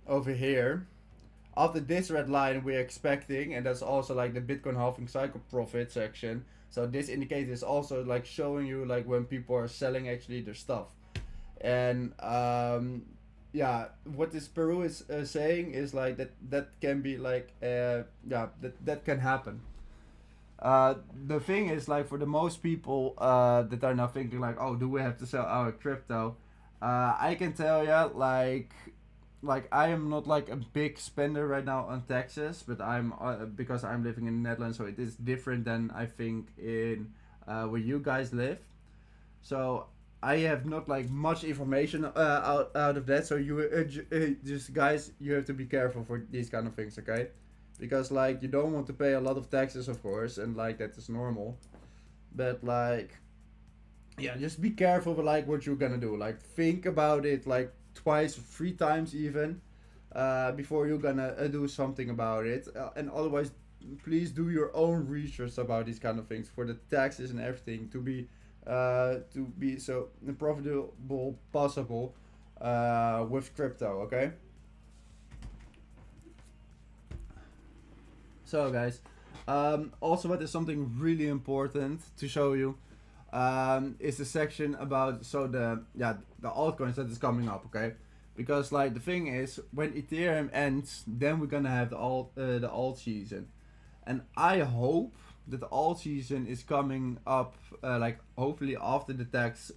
over here. After this red line we're expecting, and that's also like the Bitcoin halving cycle profit section. So this indicator is also like showing you like when people are selling actually their stuff. And yeah, what this Peru is saying is like that can be like yeah, that can happen. The thing is like for the most people that are now thinking like, oh, do we have to sell our crypto? I can tell you like I am not like a big spender right now on taxes, but I'm because I'm living in the Netherlands, so it is different than I think in where you guys live. So I have not like much information out of that. So you just guys, you have to be careful for these kind of things, okay? Because like you don't want to pay a lot of taxes, of course, and like that is normal. But like, yeah, just be careful with like what you're gonna do. Like think about it like twice, 3 times even, before you're gonna do something about it. And otherwise, please do your own research about these kind of things for the taxes and everything to be so profitable possible with crypto. Okay. So guys, also what is something really important to show you is the section about the altcoins that is coming up, okay? Because like the thing is, when Ethereum ends, then we're gonna have the alt season, and I hope that the alt season is coming up like hopefully after the tax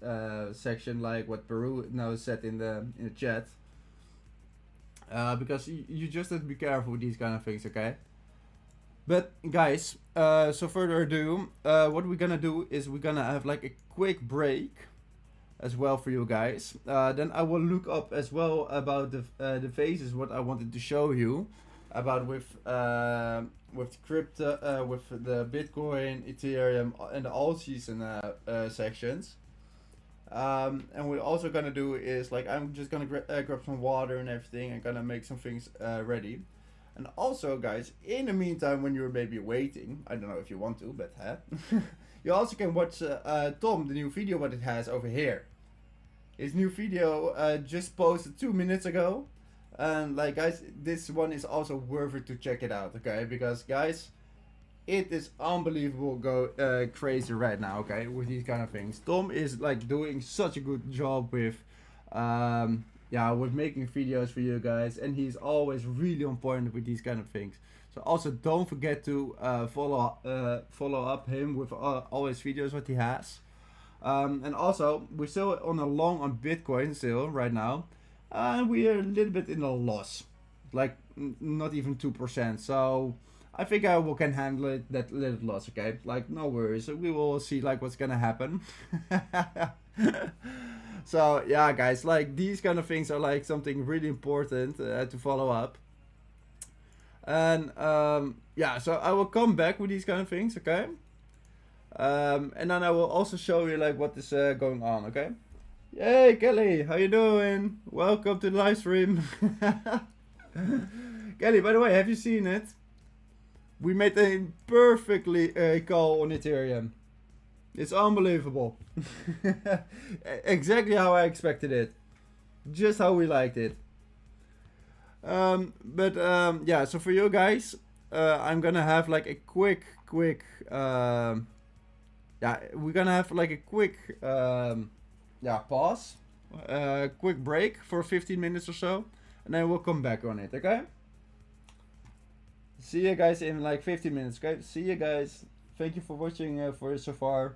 section, like what Peru now said in the chat, because you just have to be careful with these kind of things, okay? But guys, so further ado, what we're gonna do is we're gonna have like a quick break as well for you guys. Then I will look up as well about the phases what I wanted to show you about with crypto, with the Bitcoin, Ethereum, and the alt season sections. And we're also gonna do is like I'm just gonna grab some water and everything and gonna make some things ready. And also, guys, in the meantime, when you're maybe waiting, I don't know if you want to, but you also can watch Tom, the new video what it has over here. His new video just posted 2 minutes ago. And like, guys, this one is also worth it to check it out, okay? Because, guys, it is unbelievable crazy right now, okay, with these kind of things. Tom is like doing such a good job with with making videos for you guys, and he's always really on point with these kind of things. So also don't forget to follow up him with all his videos what he has. And also we're still on a long on Bitcoin still right now, and we are a little bit in a loss, like not even 2%. So I think I can handle it, that little loss, okay? Like no worries, we will see like what's gonna happen. So yeah, guys, like these kind of things are like something really important to follow up. And yeah, so I will come back with these kind of things, okay? And then I will also show you like what is going on, okay? Hey Kelly, how you doing? Welcome to the live stream. Kelly, by the way, have you seen it? We made a perfectly call on Ethereum. It's unbelievable. Exactly how I expected it. Just how we liked it. Yeah, so for you guys, I'm gonna have like a quick we're gonna have like a quick pause, quick break for 15 minutes or so, and then we'll come back on it, okay? See you guys in like 15 minutes, okay? See you guys. Thank you for watching for so far.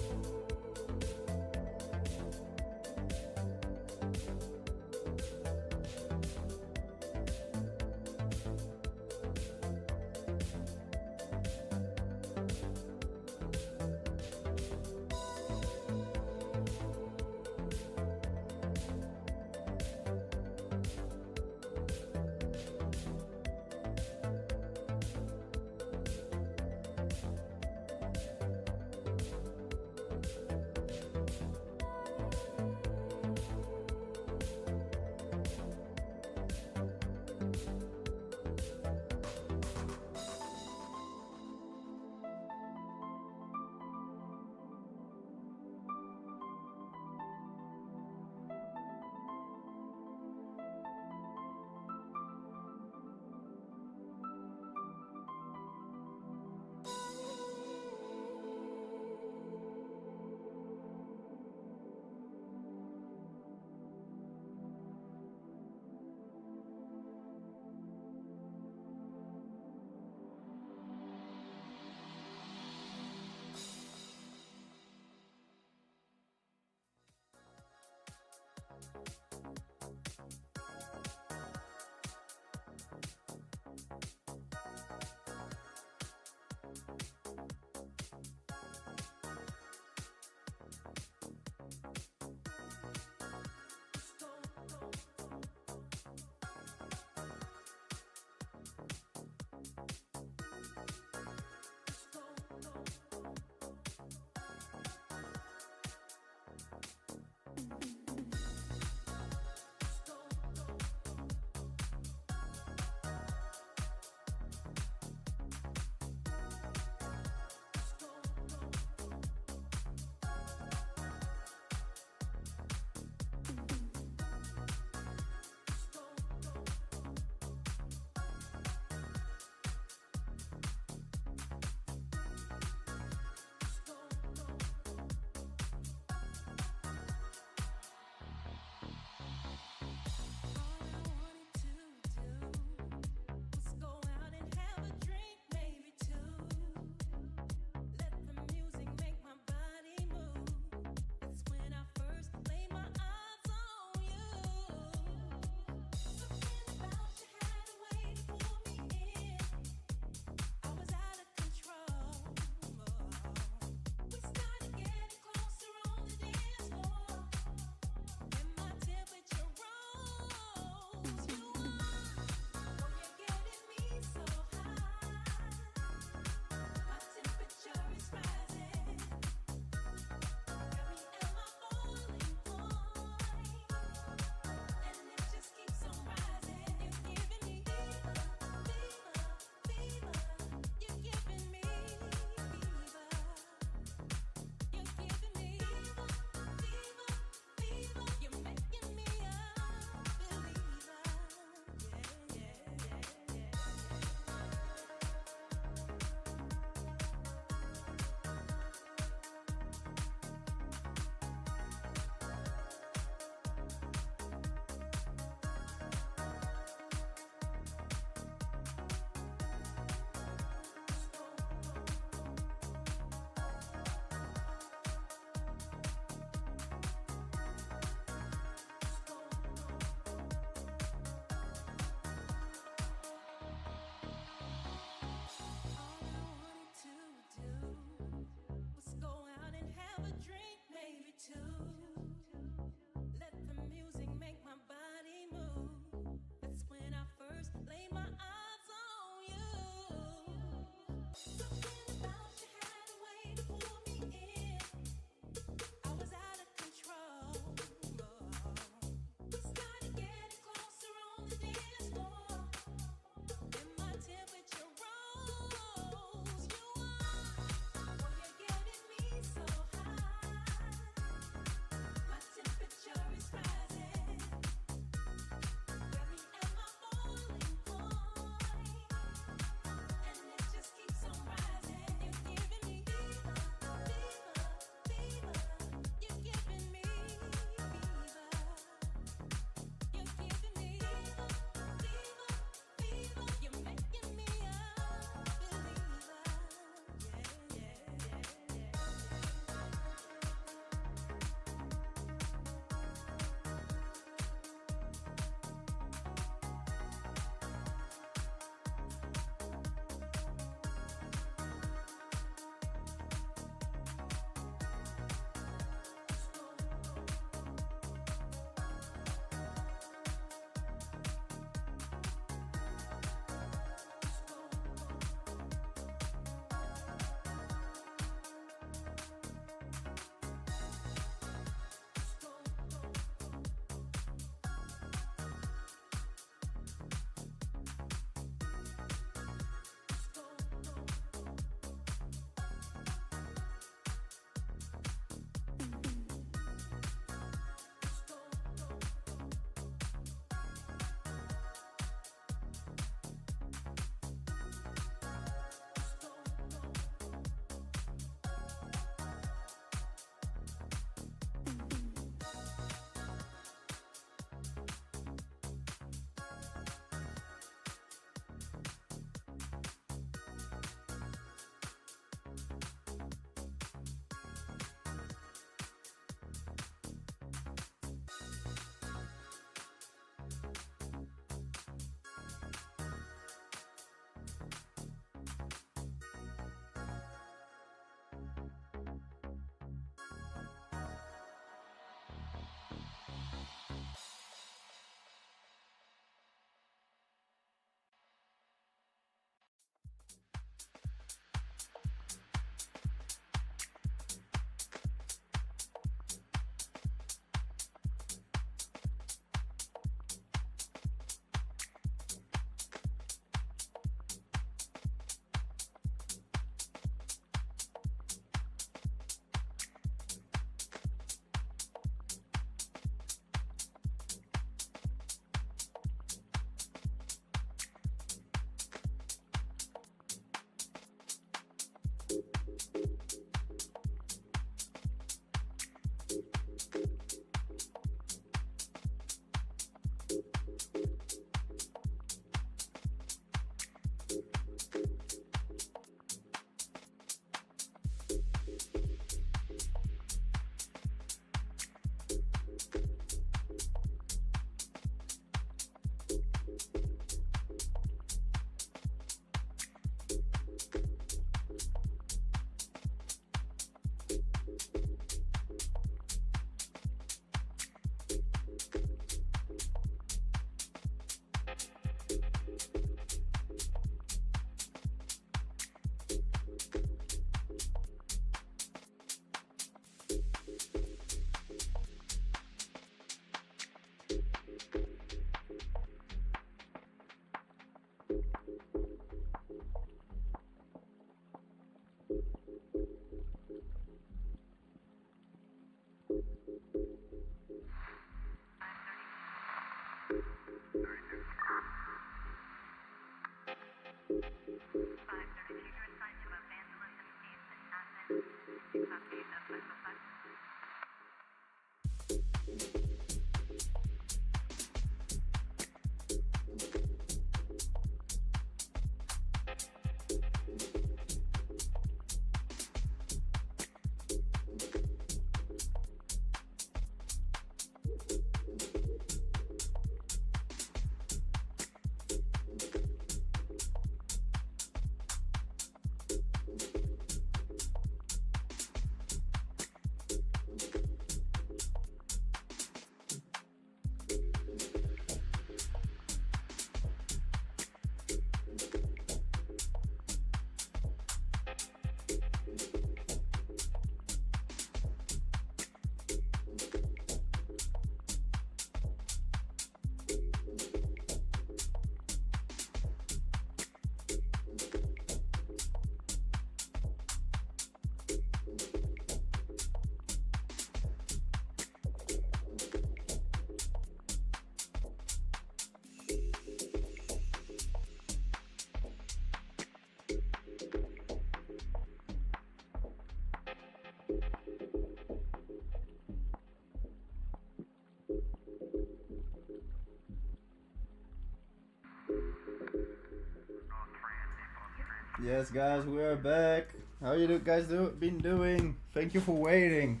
Yes, guys, we are back. How you guys been doing? Thank you for waiting.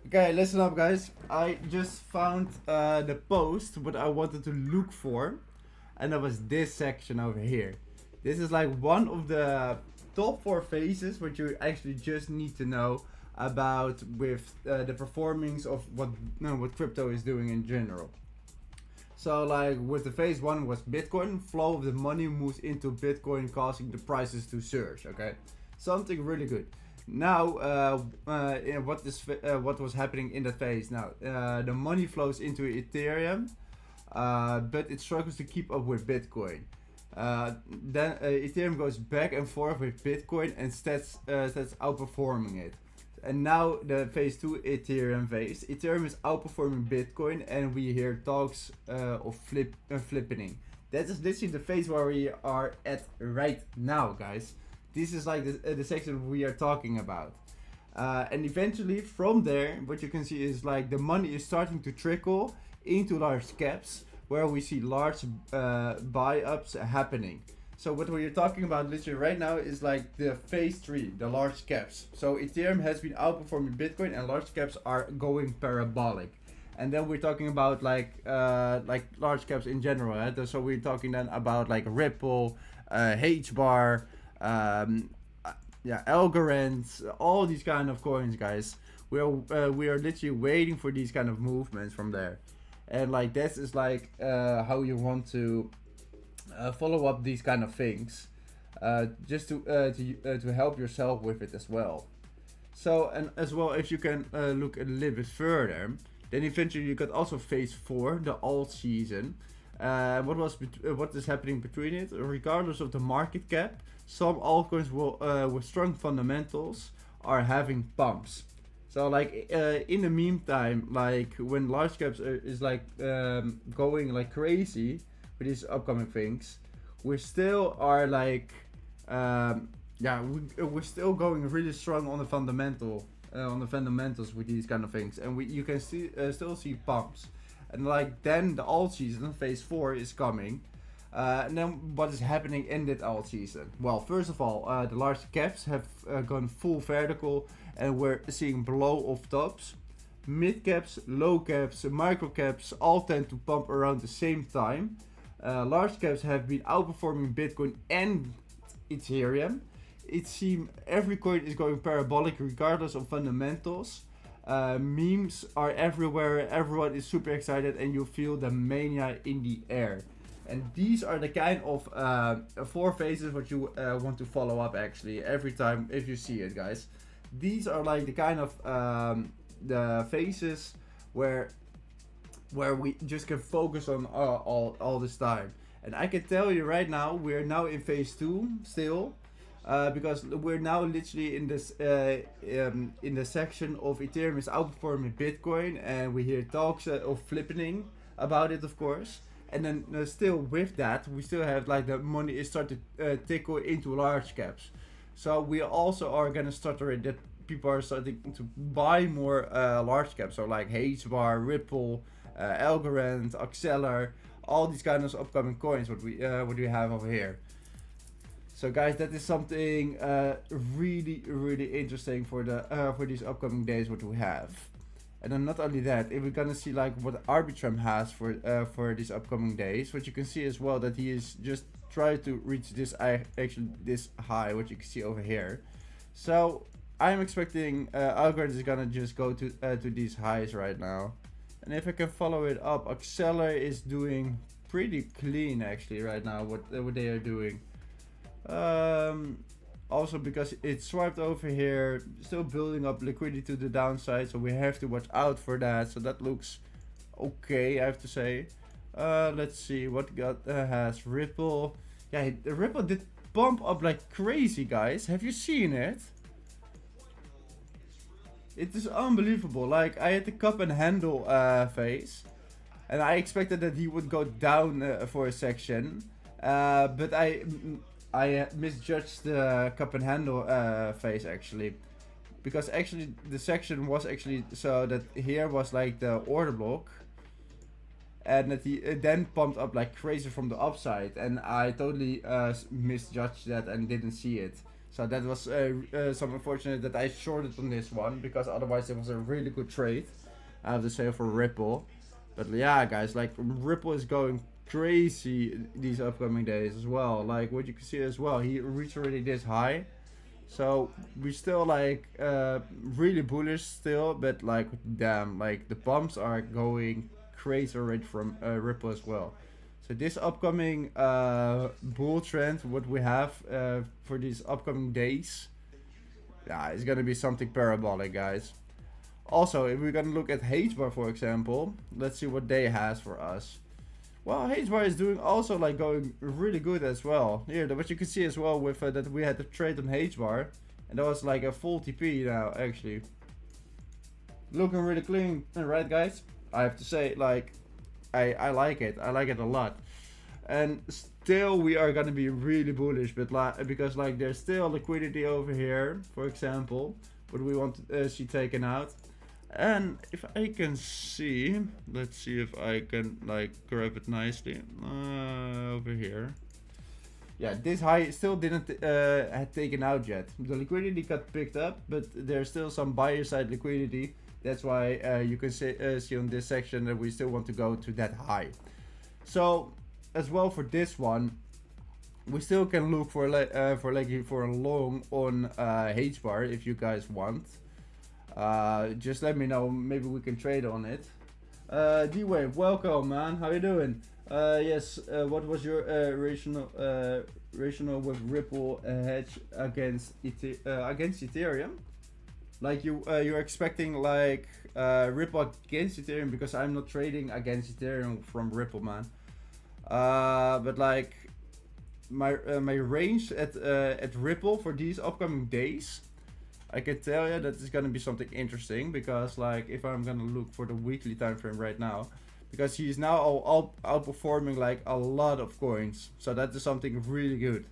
Okay, listen up, guys. I just found the post what I wanted to look for, and that was this section over here. This is like one of the top 4 phases what you actually just need to know about with the performance of what crypto is doing in general. So like with the phase 1 was Bitcoin, flow of the money moves into Bitcoin causing the prices to surge, okay? Something really good. Now, what was happening in that phase? Now, the money flows into Ethereum, but it struggles to keep up with Bitcoin. Then Ethereum goes back and forth with Bitcoin and starts outperforming it. And now the phase 2 Ethereum phase. Ethereum is outperforming Bitcoin, and we hear talks of flipping. That is literally the phase where we are at right now, guys. This is like the section we are talking about. And eventually from there, what you can see is like the money is starting to trickle into large caps, where we see large buy-ups happening. So what we're talking about literally right now is like the phase 3, the large caps. So Ethereum has been outperforming Bitcoin, and large caps are going parabolic. And then we're talking about like large caps in general. Right? So we're talking then about like Ripple, H-bar, Algorand, all these kind of coins, guys. We are literally waiting for these kind of movements from there. And like this is like how you want to follow up these kind of things, just to help yourself with it as well. So, and as well, if you can look a little bit further, then eventually you got also phase 4, the alt season. What is happening between it? Regardless of the market cap, some altcoins with strong fundamentals are having pumps. So like in the meantime, like when large caps is like going like crazy with these upcoming things, we still are like we're still going really strong on the fundamentals with these kind of things, and you can still see pumps. And like then the alt season phase 4 is coming, and then what is happening in that alt season? Well, first of all, the large caps have gone full vertical, and we're seeing blow off tops. Mid caps, low caps, micro caps all tend to pump around the same time. Large caps have been outperforming Bitcoin and Ethereum. It seems every coin is going parabolic regardless of fundamentals. Memes are everywhere, everyone is super excited, and you feel the mania in the air. And these are the kind of 4 phases what you want to follow up actually every time if you see it, guys. These are like the kind of the phases where we just can focus on all this time. And I can tell you right now, we're now in phase 2 still, because we're now literally in this in the section of Ethereum is outperforming Bitcoin, and we hear talks of flipping about it, of course. And then still with that, we still have like the money is starting to tickle into large caps. So we also are gonna start already that people are starting to buy more large caps. So like HBAR, Ripple, Algorand, Acceler, all these kind of upcoming coins. What we have over here. So guys, that is something really interesting for the for these upcoming days. What we have. And then not only that, if we're gonna see like what Arbitrum has for these upcoming days, what you can see as well that he is just trying to reach this this high, what you can see over here. So I'm expecting Algorand is gonna just go to these highs right now. And if I can follow it up, Acceler is doing pretty clean actually right now. What they are doing. Also because it swiped over here, still building up liquidity to the downside, so we have to watch out for that. So that looks okay, I have to say. Let's see what got has Ripple. Yeah, the Ripple did bump up like crazy, guys. Have you seen it? It is unbelievable. Like I had the cup and handle phase, and I expected that he would go down for a section, but I misjudged the cup and handle phase actually, because actually the section was actually so that here was like the order block, and that he then pumped up like crazy from the upside, and I totally misjudged that and didn't see it. So that was some unfortunate that I shorted on this one, because otherwise it was a really good trade, I have to say, for Ripple. But yeah, guys, like Ripple is going crazy these upcoming days as well. Like what you can see as well, he reached already this high, so we still like really bullish still, but like damn, like the pumps are going crazy already from Ripple as well. So this upcoming bull trend, what we have for these upcoming days, yeah, it's gonna be something parabolic, guys. Also, if we're gonna look at HBAR, for example, let's see what they has for us. Well, HBAR is doing also like going really good as well. Here, what you can see as well with that we had the trade on HBAR, and that was like a full TP now actually. Looking really clean, right guys? I have to say, like, I like it. I like it a lot. And still we are gonna be really bullish, but like because like there's still liquidity over here, for example, what we want to see taken out. And if I can see, let's see if I can like grab it nicely over here. Yeah, this high still didn't had taken out yet. The liquidity got picked up, but there's still some buyer side liquidity. That's why you can see on this section that we still want to go to that high. So as well for this one, we still can look for a long on HBAR if you guys want. Just let me know, maybe we can trade on it. D-Wave, welcome man, how you doing? Yes, what was your rationale with Ripple hedge against Ethereum? Like you're expecting like Ripple against Ethereum, because I'm not trading against Ethereum from Ripple, man. But like my range at Ripple for these upcoming days, I can tell you that it's gonna be something interesting, because like if I'm gonna look for the weekly time frame right now, because he's now outperforming like a lot of coins, so that is something really good.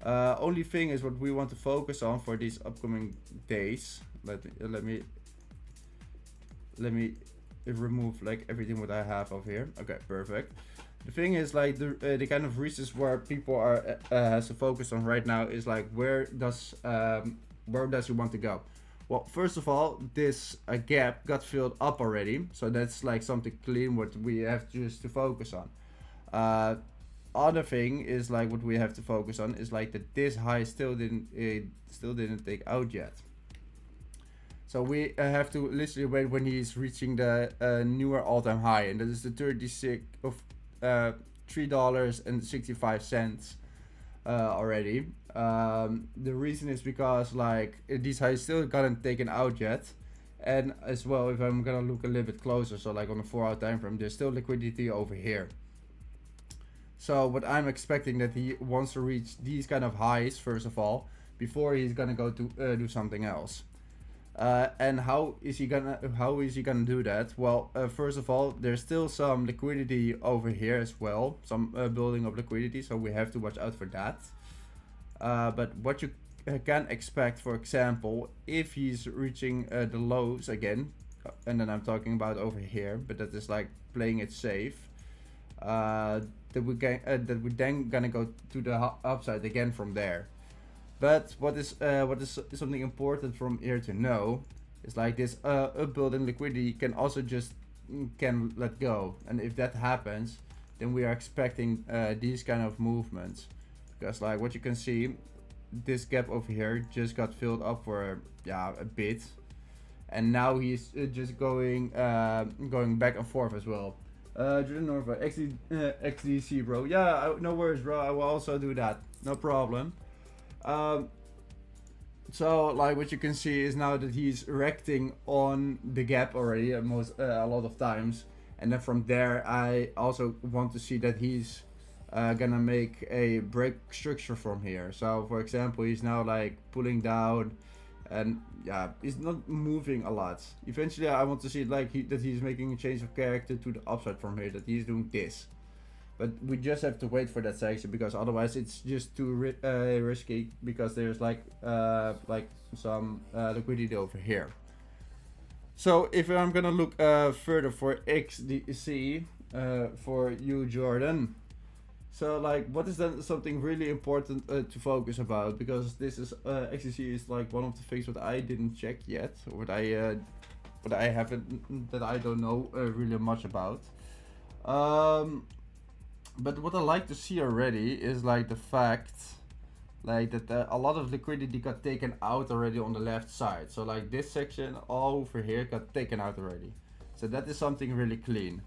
Only thing is what we want to focus on for these upcoming days. Let me remove like everything what I have over here. Okay, perfect. The thing is like the kind of reasons where people are has to focus on right now is like where does he want to go? Well, first of all, this gap got filled up already, so that's like something clean what we have just to focus on. Other thing is like what we have to focus on is like that this high still didn't take out yet. So we have to literally wait when he's reaching the newer all-time high, and that is the 36 of $3.65 already. The reason is because like these highs still gotten taken out yet, and as well if I'm gonna look a little bit closer, so like on a 4-hour time frame, there's still liquidity over here. So what I'm expecting that he wants to reach these kind of highs first of all before he's gonna go to do something else. And how is he gonna do that? Well, first of all, there's still some liquidity over here as well, some building of liquidity, so we have to watch out for that. But what you can expect, for example, if he's reaching the lows again, and then I'm talking about over here, but that is like playing it safe, that we then gonna go to the upside again from there. But what is something important from here to know is like this upbuilding liquidity can also just can let go, and if that happens, then we are expecting these kind of movements, because like what you can see, this gap over here just got filled up for a bit, and now he's just going back and forth as well. Jordan Norva, XDC, bro. Yeah, no worries, bro. I will also do that. No problem. So like what you can see is now that he's erecting on the gap already a lot of times, and then from there I also want to see that he's gonna make a break structure from here. So for example, he's now like pulling down, and yeah, he's not moving a lot. Eventually I want to see like that he's making a change of character to the upside from here, that he's doing this. But we just have to wait for that section, because otherwise it's just too risky, because there's like some liquidity over here. So if I'm gonna look further for XDC, for you, Jordan, so like what is then something really important to focus about, because this is XDC is like one of the things that I didn't check yet, or what I haven't, that I don't know really much about. But what I like to see already is like the fact like that a lot of liquidity got taken out already on the left side. So like this section all over here got taken out already. So that is something really clean.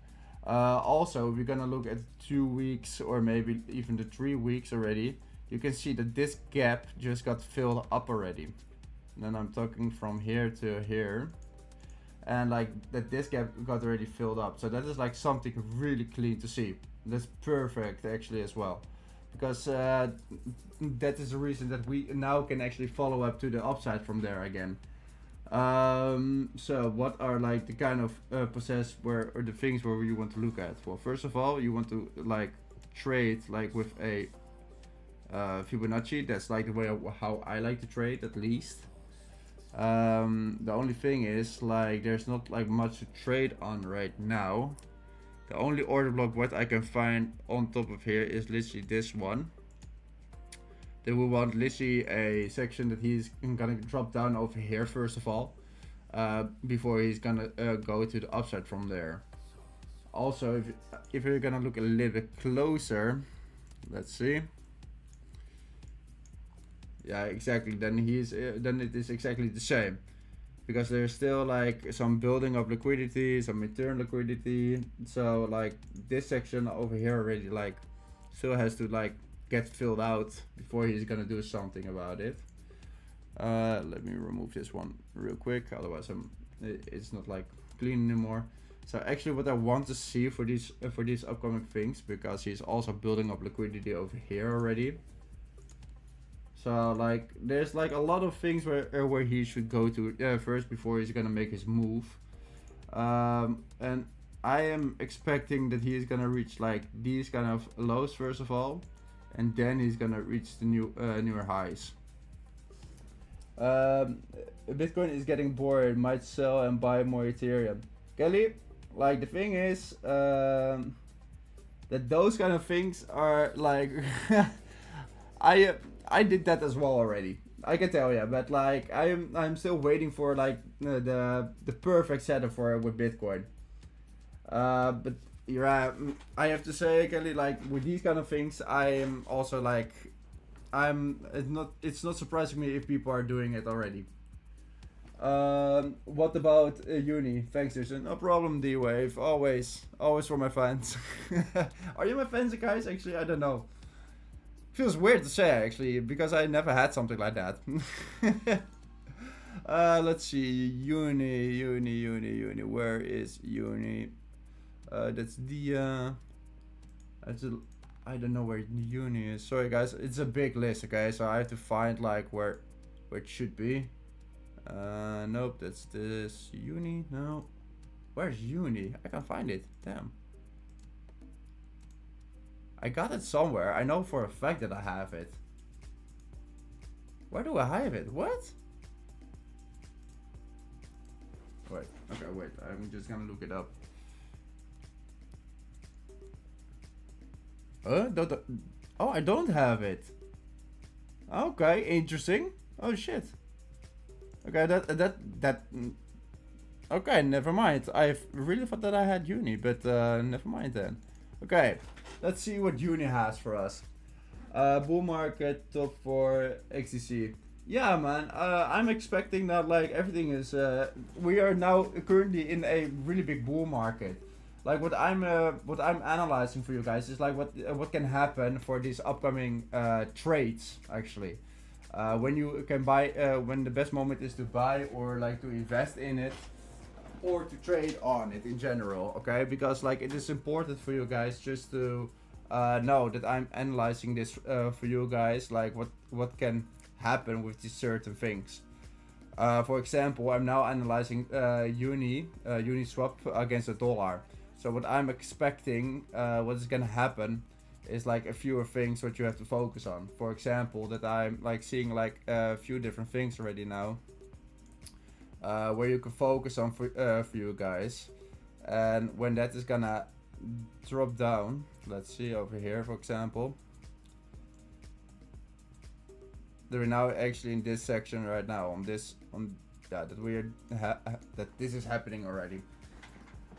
Also, we're gonna look at 2 weeks or maybe even the 3 weeks already. You can see that this gap just got filled up already. And then I'm talking from here to here. And like that this gap got already filled up. So that is like something really clean to see. That's perfect actually as well, because that is the reason that we now can actually follow up to the upside from there again. So what are like the kind of process or the things where you want to look at? Well, first of all, you want to like trade like with a Fibonacci. That's like the way how I like to trade, at least. The only thing is like there's not like much to trade on right now. The only order block what I can find on top of here is literally this one. Then we want literally a section that he's gonna drop down over here first of all, before he's gonna go to the upside from there. Also, if you're gonna look a little bit closer, let's see. Yeah, exactly. Then then it is exactly the same, because there's still like some building of liquidity, some return liquidity. So like this section over here already like still has to like get filled out before he's gonna do something about it. Let me remove this one real quick, otherwise it's not like clean anymore. So actually what I want to see for these upcoming things, because he's also building up liquidity over here already. So like there's like a lot of things where he should go to first before he's gonna make his move. And I am expecting that he is gonna reach like these kind of lows first of all, and then he's gonna reach the newer highs. Bitcoin is getting bored, might sell and buy more Ethereum. Kelly, like the thing is that those kind of things are like I did that as well already, I can tell you, but like I'm still waiting for like the perfect setup for it with Bitcoin. But yeah, I have to say, Kelly, like with these kind of things, I am also like it's not surprising me if people are doing it already. What about uni? Thanks, Jason. No problem, D-Wave. Always for my fans. Are you my fans, guys? Actually, I don't know. Feels weird to say actually, because I never had something like that. Let's see, uni. Where is uni? That's the I don't know where uni is. Sorry guys, it's a big list. Okay, so I have to find like where it should be. Nope, that's this uni. No, where's uni? I can't find it. Damn. I got it somewhere. I know for a fact that I have it. Where do I have it? What? Wait. Okay, wait. I'm just gonna look it up. Oh, I don't have it. Okay, interesting. Oh shit. Okay, that. Okay, never mind. I really thought that I had uni, but never mind then. Okay, let's see what uni has for us. Bull market top 4 XTC. Yeah, man. I'm expecting that like everything is. We are now currently in a really big bull market. Like what I'm analyzing for you guys is like what can happen for these upcoming trades actually. When you can buy, when the best moment is to buy or like to invest in it, or to trade on it in general, okay? Because like it is important for you guys just to know that I'm analyzing this for you guys, like what can happen with these certain things. For example, I'm now analyzing Uniswap against the dollar. So what I'm expecting, what is gonna happen, is like a few things what you have to focus on. For example, that I'm like seeing like a few different things already now, where you can focus on for you guys, and when that is gonna drop down, let's see over here, for example, we're now actually in this section right now on this that this is happening already.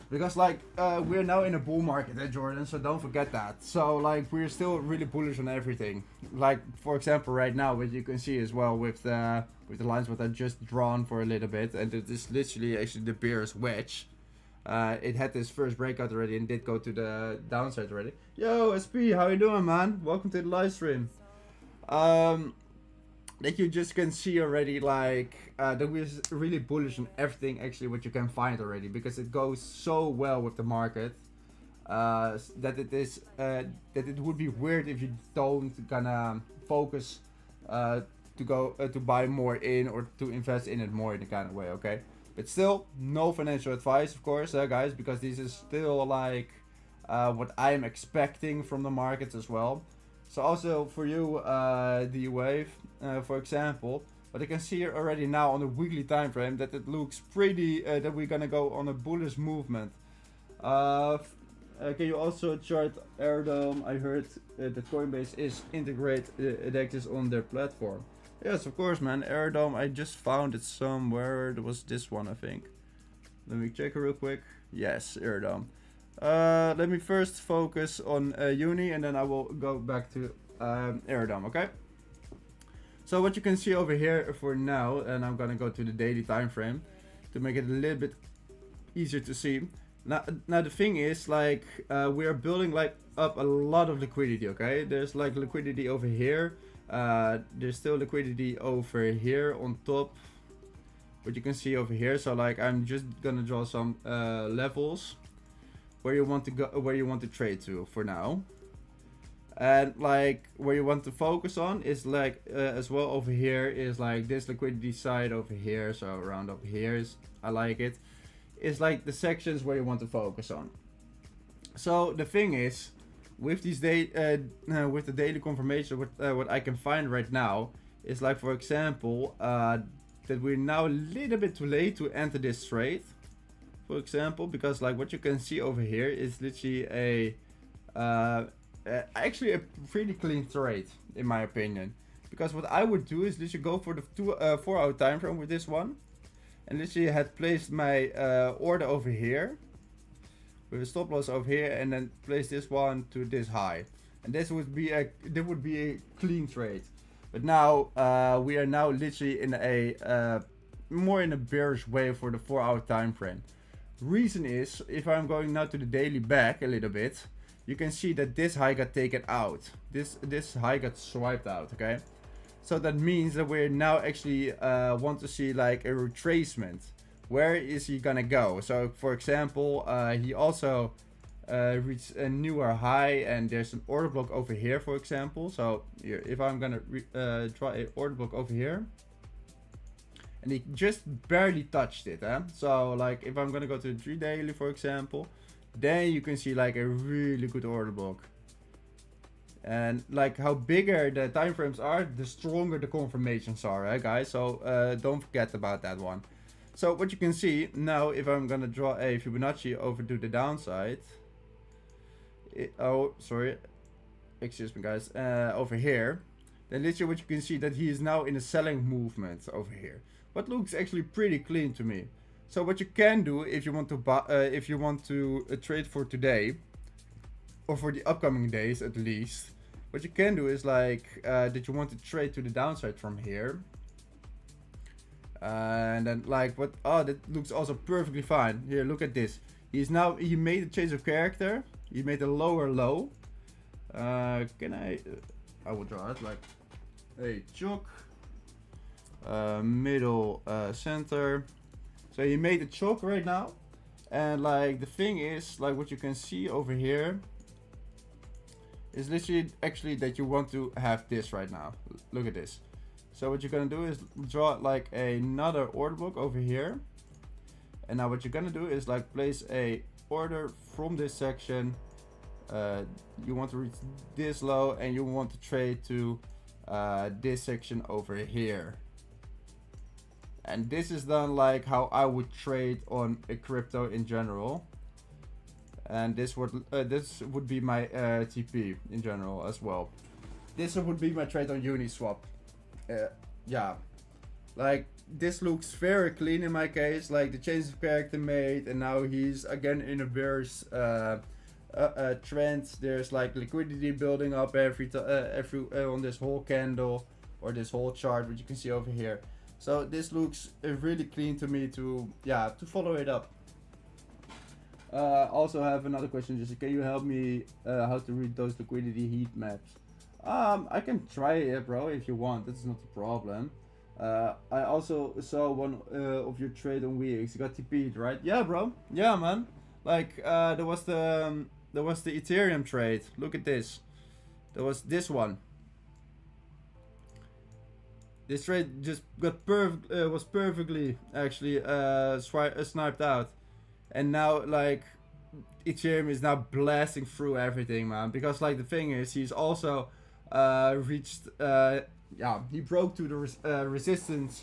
Because like we're now in a bull market, Jordan, so don't forget that. So like we're still really bullish on everything. Like for example right now, what you can see as well with the lines what I just drawn for a little bit, and it is literally actually the bear's wedge. It had this first breakout already and did go to the downside already. Yo SP, how you doing, man? Welcome to the live stream. That you just can see already, like that we're really bullish on everything actually what you can find already, because it goes so well with the market, that it would be weird if you don't gonna focus to buy more in or to invest in it more in a kind of way, okay? But still, no financial advice, of course, guys, because this is still like what I'm expecting from the markets as well. So also for you, the wave, for example, but you can see here already now on the weekly time frame that it looks pretty that we're gonna go on a bullish movement. Can you also chart Airdome? I heard that Coinbase is integrate DEXs on their platform. Yes, of course, man. Airdome, I just found it somewhere. There was this one, I think. Let me check it real quick. Yes, Airdome. Let me first focus on Uni, and then I will go back to Airdome, okay? So what you can see over here for now, and I'm gonna go to the daily time frame to make it a little bit easier to see. Now the thing is, like, we are building like up a lot of liquidity, okay? There's like liquidity over here. There's still liquidity over here on top, what you can see over here. So like I'm just gonna draw some levels where you want to go, where you want to trade to for now, and like where you want to focus on is like as well over here is like this liquidity side over here. So around up here is, I like it. It's like the sections where you want to focus on. So the thing is, with these with the daily confirmation, what I can find right now is like, for example, that we're now a little bit too late to enter this trade, for example, because like what you can see over here is literally actually a pretty clean trade in my opinion. Because what I would do is literally go for the 4 hour time frame with this one, and literally had placed my order over here with a stop loss over here, and then place this one to this high, and this would be a clean trade. But now we are now literally in a more in a bearish way for the 4 hour time frame. Reason is, if I'm going now to the daily back a little bit, you can see that this high got taken out. This high got swiped out, okay? So that means that we're now actually want to see like a retracement. Where is he gonna go? So for example, he also reached a newer high, and there's an order block over here, for example. So here, if I'm gonna try a order block over here, and he just barely touched it, so like if I'm gonna go to the 3 daily, for example, then you can see like a really good order book. And like how bigger the time frames are, the stronger the confirmations are, guys. So don't forget about that one. So what you can see now, if I'm gonna draw a Fibonacci over to the downside, oh sorry, excuse me guys, over here, then literally what you can see that he is now in a selling movement over here. What looks actually pretty clean to me. So what you can do if you want to buy, if you want to trade for today, or for the upcoming days at least, what you can do is like that you want to trade to the downside from here, and then like what, oh, that looks also perfectly fine. Here, look at this. He made a change of character. He made a lower low. Can I will draw it like a choke, middle, center. So he made a choke right now, and like the thing is, like what you can see over here is literally actually that you want to have this right now. Look at this. So what you're gonna do is draw like another order book over here, and now what you're gonna do is like place a order from this section. You want to reach this low, and you want to trade to this section over here. And this is done like how I would trade on a crypto in general. And this would be my TP in general as well. This would be my trade on Uniswap. Yeah, like this looks very clean in my case. Like the change of character made, and now he's again in a bearish trend. There's like liquidity building up every on this whole candle or this whole chart, which you can see over here. So this looks really clean to me to follow it up. Also have another question, just can you help me how to read those liquidity heat maps? I can try it, bro, if you want. That's not a problem. I also saw one of your trade on WEEX. You got TP'd, right? Yeah, bro. Yeah, man. Like there was the Ethereum trade. Look at this. There was this one. This trade just got was perfectly actually sniped out, and now like Ethereum is now blasting through everything, man. Because like the thing is, he's also reached he broke to the resistance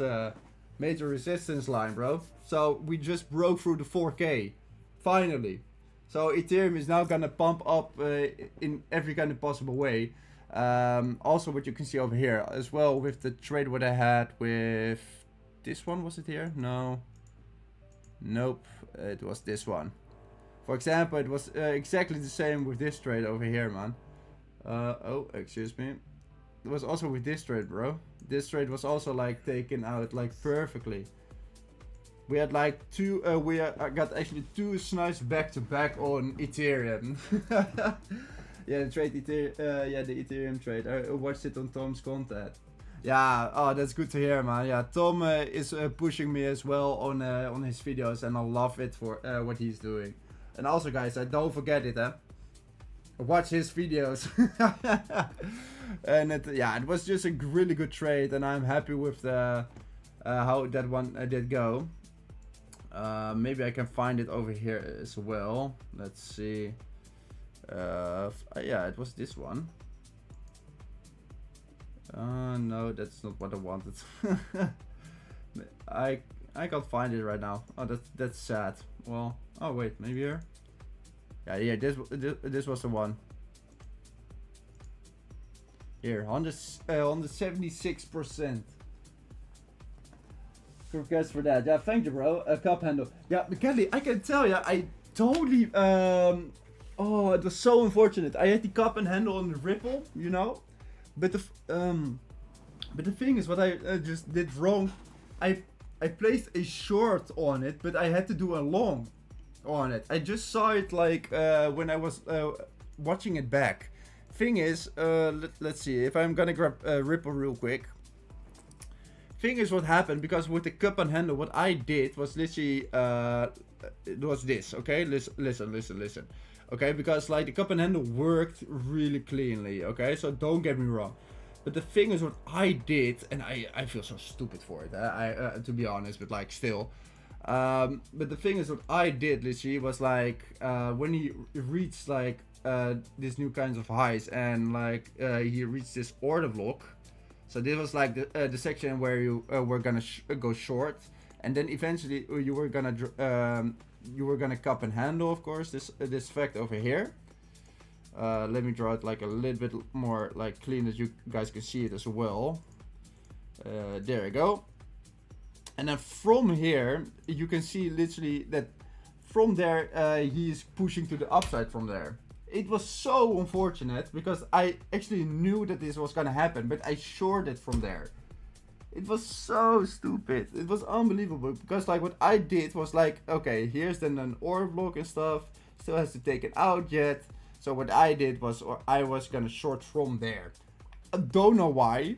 major resistance line, bro. So we just broke through the 4K finally. So Ethereum is now gonna pump up in every kind of possible way. Also what you can see over here as well with the trade what I had with this one, was it here? No, nope, it was this one. For example, it was exactly the same with this trade over here, man. Oh, excuse me. It was also with this trade, bro. This trade was also like taken out like perfectly. We had like I got actually two snipes back to back on Ethereum. Yeah, the Ethereum trade. I watched it on Tom's content. Yeah, oh, that's good to hear, man. Yeah, Tom is pushing me as well on his videos, and I love it for what he's doing. And also, guys, don't forget it, watch his videos. And it was just a really good trade, and I'm happy with the how that one did go. Maybe I can find it over here as well. Let's see. Yeah, it was this one. No, that's not what I wanted. I can't find it right now. Oh, that's sad. Well, oh wait, maybe here. Yeah, this was the one. Here, 176%. Congrats for that. Yeah, thank you, bro. A cup handle. Yeah, Kelly, I can tell you, I totally. Oh, it was so unfortunate. I had the cup and handle on the Ripple, you know, but the thing is, what I just did wrong. I placed a short on it, but I had to do a long on it. I just saw it like when I was watching it back. Thing is, let's see if I'm gonna grab Ripple real quick. Thing is, what happened, because with the cup and handle, what I did was literally it was this. Okay, listen. Okay, because like the cup and handle worked really cleanly. Okay, so don't get me wrong. But the thing is, what I did, and I feel so stupid for it, to be honest, but like still. But the thing is, what I did literally was like, when he reached like these new kinds of highs, and like he reached this order block. So this was like the section where you were gonna go short, and then eventually you were gonna cup and handle, of course, this fact over here. Let me draw it like a little bit more like clean that you guys can see it as well. There we go. And then from here, you can see literally that from there, he's pushing to the upside from there. It was so unfortunate because I actually knew that this was gonna happen, but I shorted from there. It was so stupid. It was unbelievable because like what I did was like, okay, here's then an order block and stuff. Still has to take it out yet. So what I did was, or I was gonna short from there. I don't know why.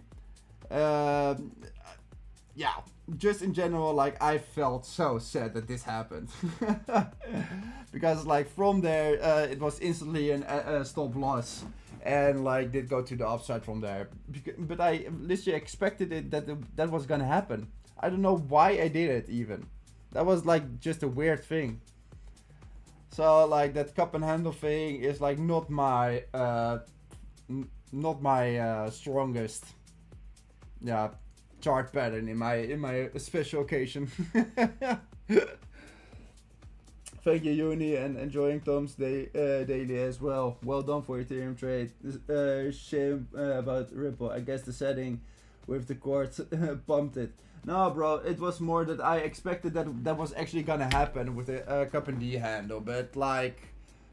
Yeah, just in general, like I felt so sad that this happened. Because like from there, it was instantly a stop loss. And like did go to the upside from there. But I literally expected it that was gonna happen. I don't know why I did it even. That was like just a weird thing. So like that cup and handle thing is like not my strongest chart pattern in my special occasion. Thank you, Uni, and enjoying Tom's daily as well. Well done for your Ethereum trade. Shame about Ripple. I guess the setting with the court pumped it. No, bro, it was more that I expected that was actually gonna happen with the cup and D handle, but like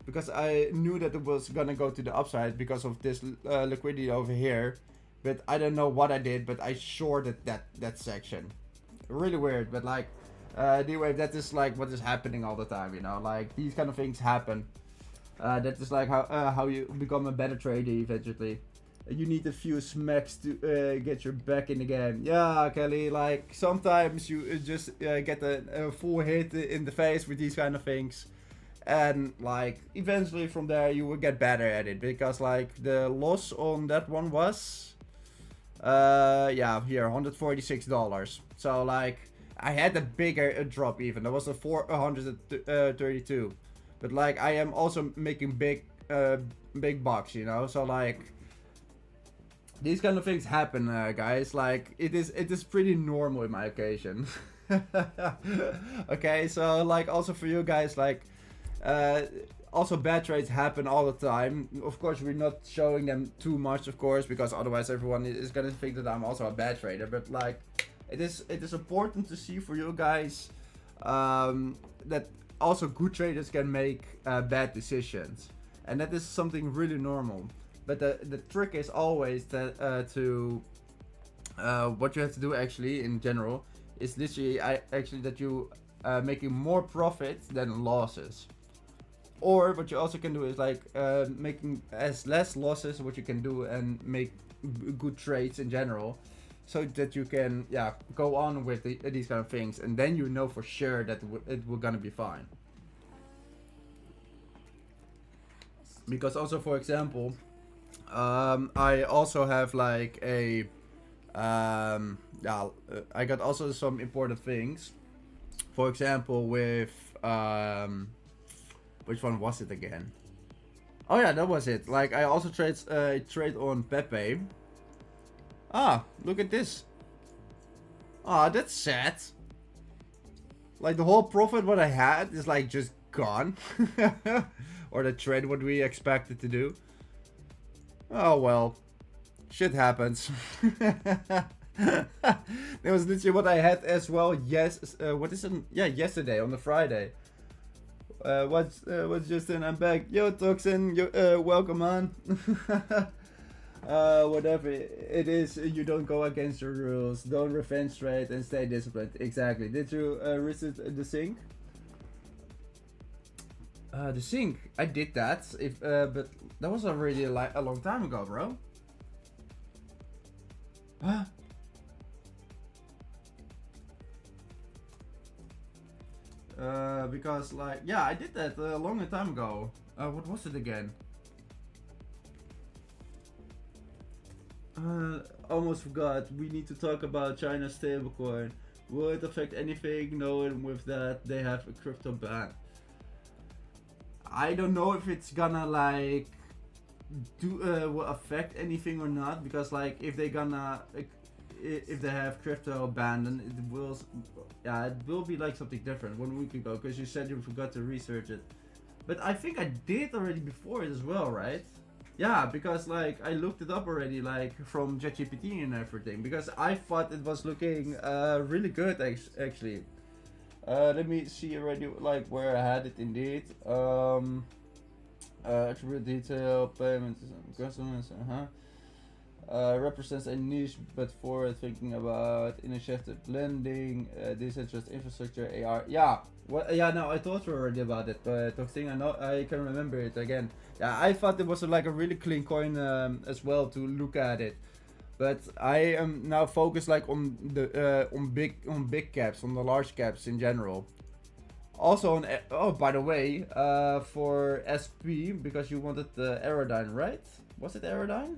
because I knew that it was gonna go to the upside because of this liquidity over here. But I don't know what I did, but I shorted that section. Really weird, but like anyway, that is like what is happening all the time, you know, like these kind of things happen. That is like how you become a better trader eventually. You need a few smacks to get your back in the game. Yeah, Kelly, like sometimes you just get a full hit in the face with these kind of things. And like eventually from there you will get better at it, because like the loss on that one was yeah, here $146. So like I had a bigger drop even. That was a 432. But like I am also making big bucks, you know. So like these kind of things happen, guys. Like it is pretty normal in my occasion. Okay, so like also for you guys, like also bad trades happen all the time. Of course, we're not showing them too much, of course, because otherwise everyone is gonna think that I'm also a bad trader. But like it is important to see for you guys that also good traders can make bad decisions, and that is something really normal. But the trick is always that what you have to do actually in general is literally that you making more profits than losses. Or what you also can do is like making as less losses what you can do and make good trades in general, so that you can go on with these kind of things, and then you know for sure that it will gonna be fine. Because also, for example, I also have like a I got also some important things. For example, with which one was it again? Oh yeah, that was it. Like I also trade on Pepe. Ah, look at this. Ah, that's sad. Like the whole profit what I had is like just gone. Or the trade what we expected to do. Oh well, shit happens. That was literally what I had as well. Yes, what is it? Yeah, yesterday on the Friday. What's Justin? I'm back. Yo, Toxin, welcome on. Whatever it is, you don't go against your rules. Don't revenge trade and stay disciplined. Exactly. Did you reset the sync? The sync, I did that. But that was already like a long time ago, bro. Huh? Because like I did that a long time ago. What was it again? Almost forgot. We need to talk about China's stablecoin. Will it affect anything? Knowing with that they have a crypto ban. I don't know if it's gonna like will affect anything or not, because like if they gonna if they have crypto ban, then it will, yeah, it will be like something different 1 week ago, because you said you forgot to research it. But I think I did already before it as well, right? Yeah, because like I looked it up already, like from ChatGPT and everything, because I thought it was looking really good actually. Let me see already like where I had it indeed. Attribute detail, payments, customers, represents a niche but forward thinking about initiative lending, decentralized infrastructure, AR. Yeah, what? Yeah, no, I told you already about it, but thing I know I can remember it again. Yeah, I thought it was like a really clean coin as well to look at it, but I am now focused like on the on big caps, on the large caps in general. Also on, oh, by the way, for SP, because you wanted the Aerodyne, right? Was it Aerodyne?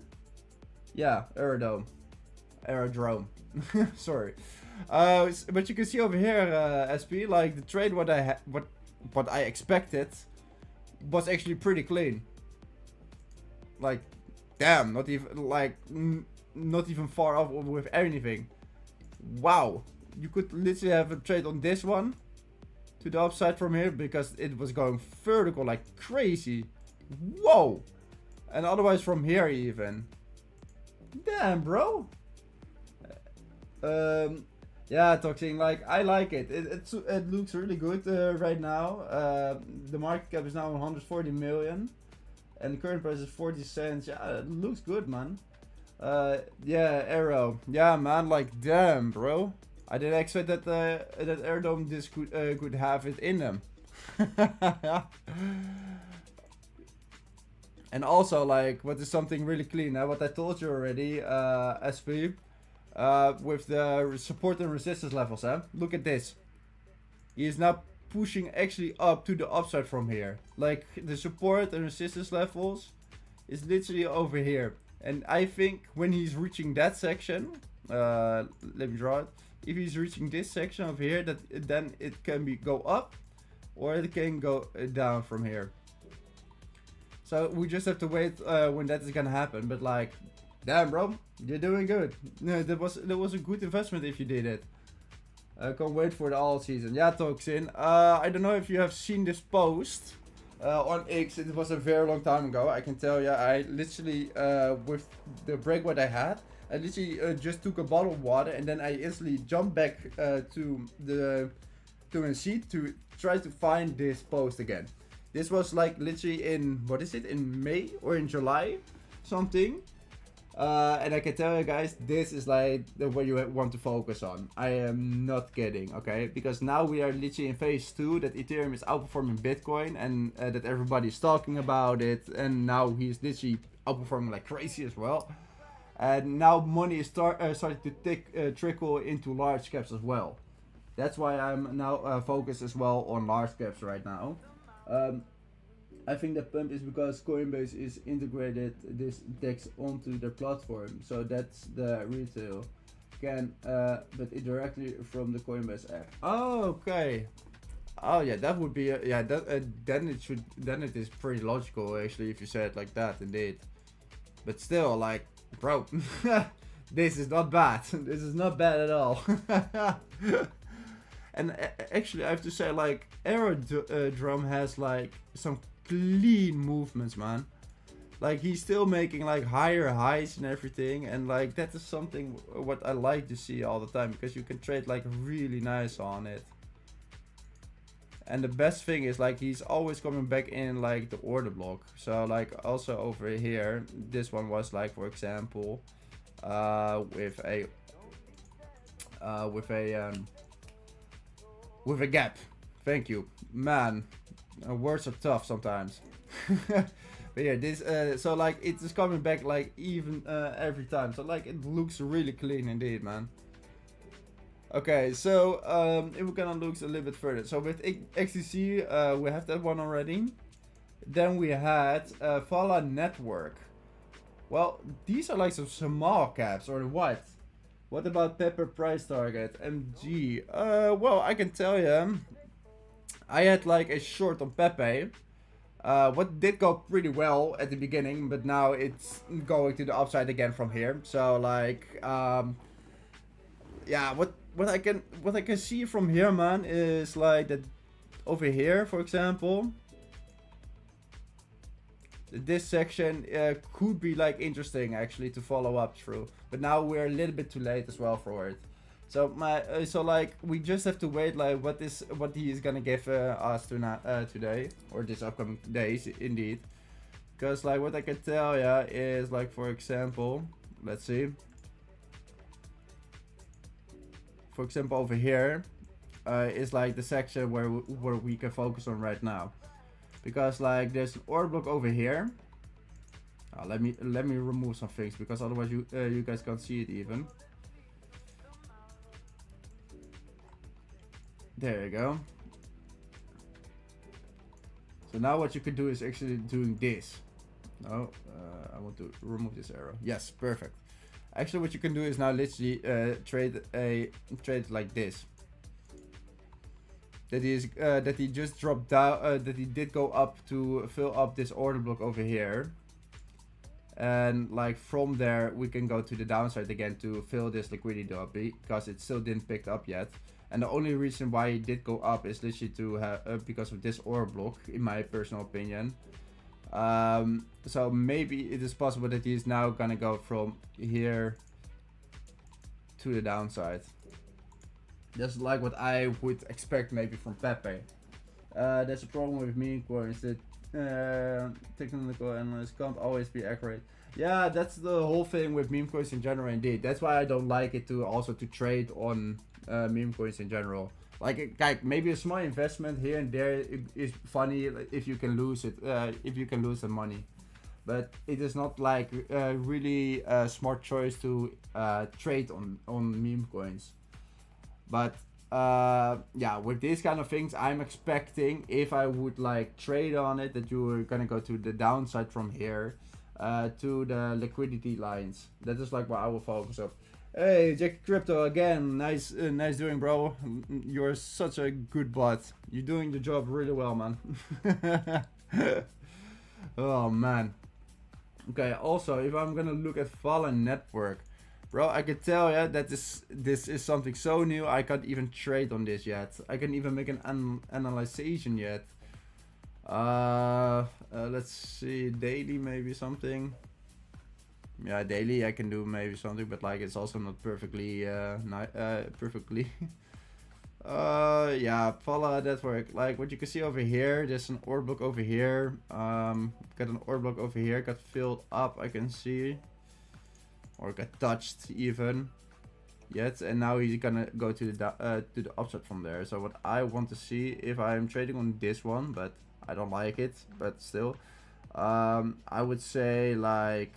Yeah, Aerodrome. Sorry. But you can see over here, SP, like the trade what I expected was actually pretty clean. Like, damn, not even like not even far off with anything. Wow, you could literally have a trade on this one to the upside from here, because it was going vertical like crazy. Whoa! And otherwise from here even. Damn, bro. Yeah, Toxin, like I like it. It looks really good right now. The market cap is now 140 million, and the current price is 40 cents. Yeah, it looks good, man. Yeah, Arrow. Yeah, man. Like, damn, bro. I didn't expect that that Aerodome this could have it in them. And also, like, what is something really clean? What I told you already, SP, with the support and resistance levels. Look at this. He is now pushing actually up to the upside from here. Like, the support and resistance levels is literally over here. And I think when he's reaching that section, let me draw it. If he's reaching this section over here, then it can go up, or it can go down from here. So we just have to wait when that is gonna happen. But like, damn, bro, you're doing good. No, that was a good investment if you did it. Can't wait for the all season. Yeah, Toxin. I don't know if you have seen this post on X. It was a very long time ago. I can tell you. I literally with the break what I had, I literally just took a bottle of water, and then I instantly jumped back to a seat to try to find this post again. This was like literally in, what is it, in May or in July, something. And I can tell you guys, this is like what you want to focus on. I am not kidding, okay? Because now we are literally in phase 2, that Ethereum is outperforming Bitcoin, and that everybody's talking about it. And now he's literally outperforming like crazy as well. And now money is starting to trickle into large caps as well. That's why I'm now focused as well on large caps right now. I think that pump is because Coinbase is integrated this DEX onto their platform, so that's the retail can but it directly from the Coinbase app. Oh, okay. Oh yeah, that would be yeah. That then it is pretty logical actually if you say it like that, indeed. But still, like, bro, this is not bad. This is not bad at all. And actually, I have to say, like, Aerodrome has like some clean movements, man. Like, he's still making like higher highs and everything, and like that is something what I like to see all the time, because you can trade like really nice on it. And the best thing is, like, he's always coming back in like the order block. So like also over here, this one was like, for example, with a gap. Thank you, man. Words are tough sometimes. But yeah, this so like it is coming back like even every time. So like it looks really clean indeed, man. Okay, so if we're gonna look a little bit further, so with XTC we have that one already. Then we had Vala Network. Well, these are like some small caps or what? What about Pepper price target? MG. Well, I can tell you, I had like a short on Pepe. What did go pretty well at the beginning, but now it's going to the upside again from here. So like, yeah, what I can see from here, man, is like that over here, for example. This section could be like interesting actually to follow up through, but now we're a little bit too late as well for it. So so like we just have to wait like what he is gonna give us today or this upcoming days indeed, because like what I can tell ya is like, for example, let's see. For example, over here is like the section where we can focus on right now. Because like there's an order block over here. Let me remove some things because otherwise you guys can't see it even. There you go. So now what you can do is actually doing this. No, I want to remove this arrow. Yes, perfect. Actually, what you can do is now literally trade like this. That he just dropped down, that he did go up to fill up this order block over here, and like from there we can go to the downside again to fill this liquidity up because it still didn't pick up yet. And the only reason why it did go up is literally to have because of this order block, in my personal opinion. So maybe it is possible that he is now gonna go from here to the downside. That's like what I would expect maybe from Pepe. There's a problem with meme coins that technical analysts can't always be accurate. Yeah, that's the whole thing with meme coins in general indeed. That's why I don't like it to also to trade on meme coins in general. Like maybe a small investment here and there is funny if you can lose it, if you can lose the money. But it is not like really a smart choice to trade on meme coins. But yeah, with these kind of things, I'm expecting if I would like trade on it that you are gonna go to the downside from here to the liquidity lines. That is like what I will focus on. Hey, Jack Crypto again. Nice doing, bro. You're such a good bot. You're doing the job really well, man. Oh man. Okay. Also, if I'm gonna look at Fallen Network. Bro, I can tell ya that this is something so new. I can't even trade on this yet. I can't even make an analyzation yet. Let's see, daily maybe something. Yeah, daily I can do maybe something, but like it's also not perfectly perfectly. Yeah, follow network. Like what you can see over here, there's an order block over here. Got an order block over here, got filled up. I can see. Or got touched even yet, and now he's gonna go to the upside from there. So what I want to see if I'm trading on this one, but I don't like it, but still, I would say like,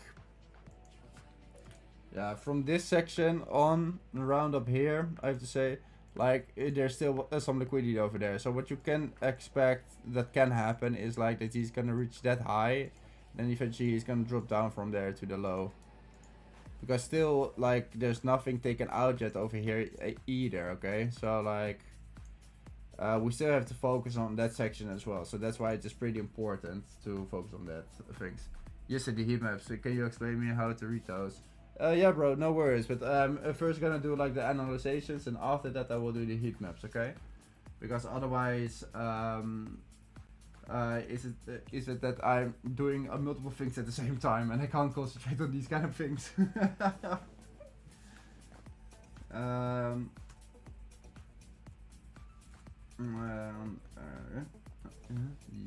yeah, from this section on around up here, I have to say like there's still some liquidity over there. So what you can expect that can happen is like that he's gonna reach that high, then eventually he's gonna drop down from there to the low. Because still, like, there's nothing taken out yet over here either, okay? So, like, we still have to focus on that section as well. So that's why it's just pretty important to focus on that things. You said the heat maps. So can you explain me how to read those? Yeah, bro, no worries. But I'm first gonna do, like, the analyzations. And after that, I will do the heat maps, okay? Because otherwise, is it that I'm doing multiple things at the same time and I can't concentrate on these kind of things.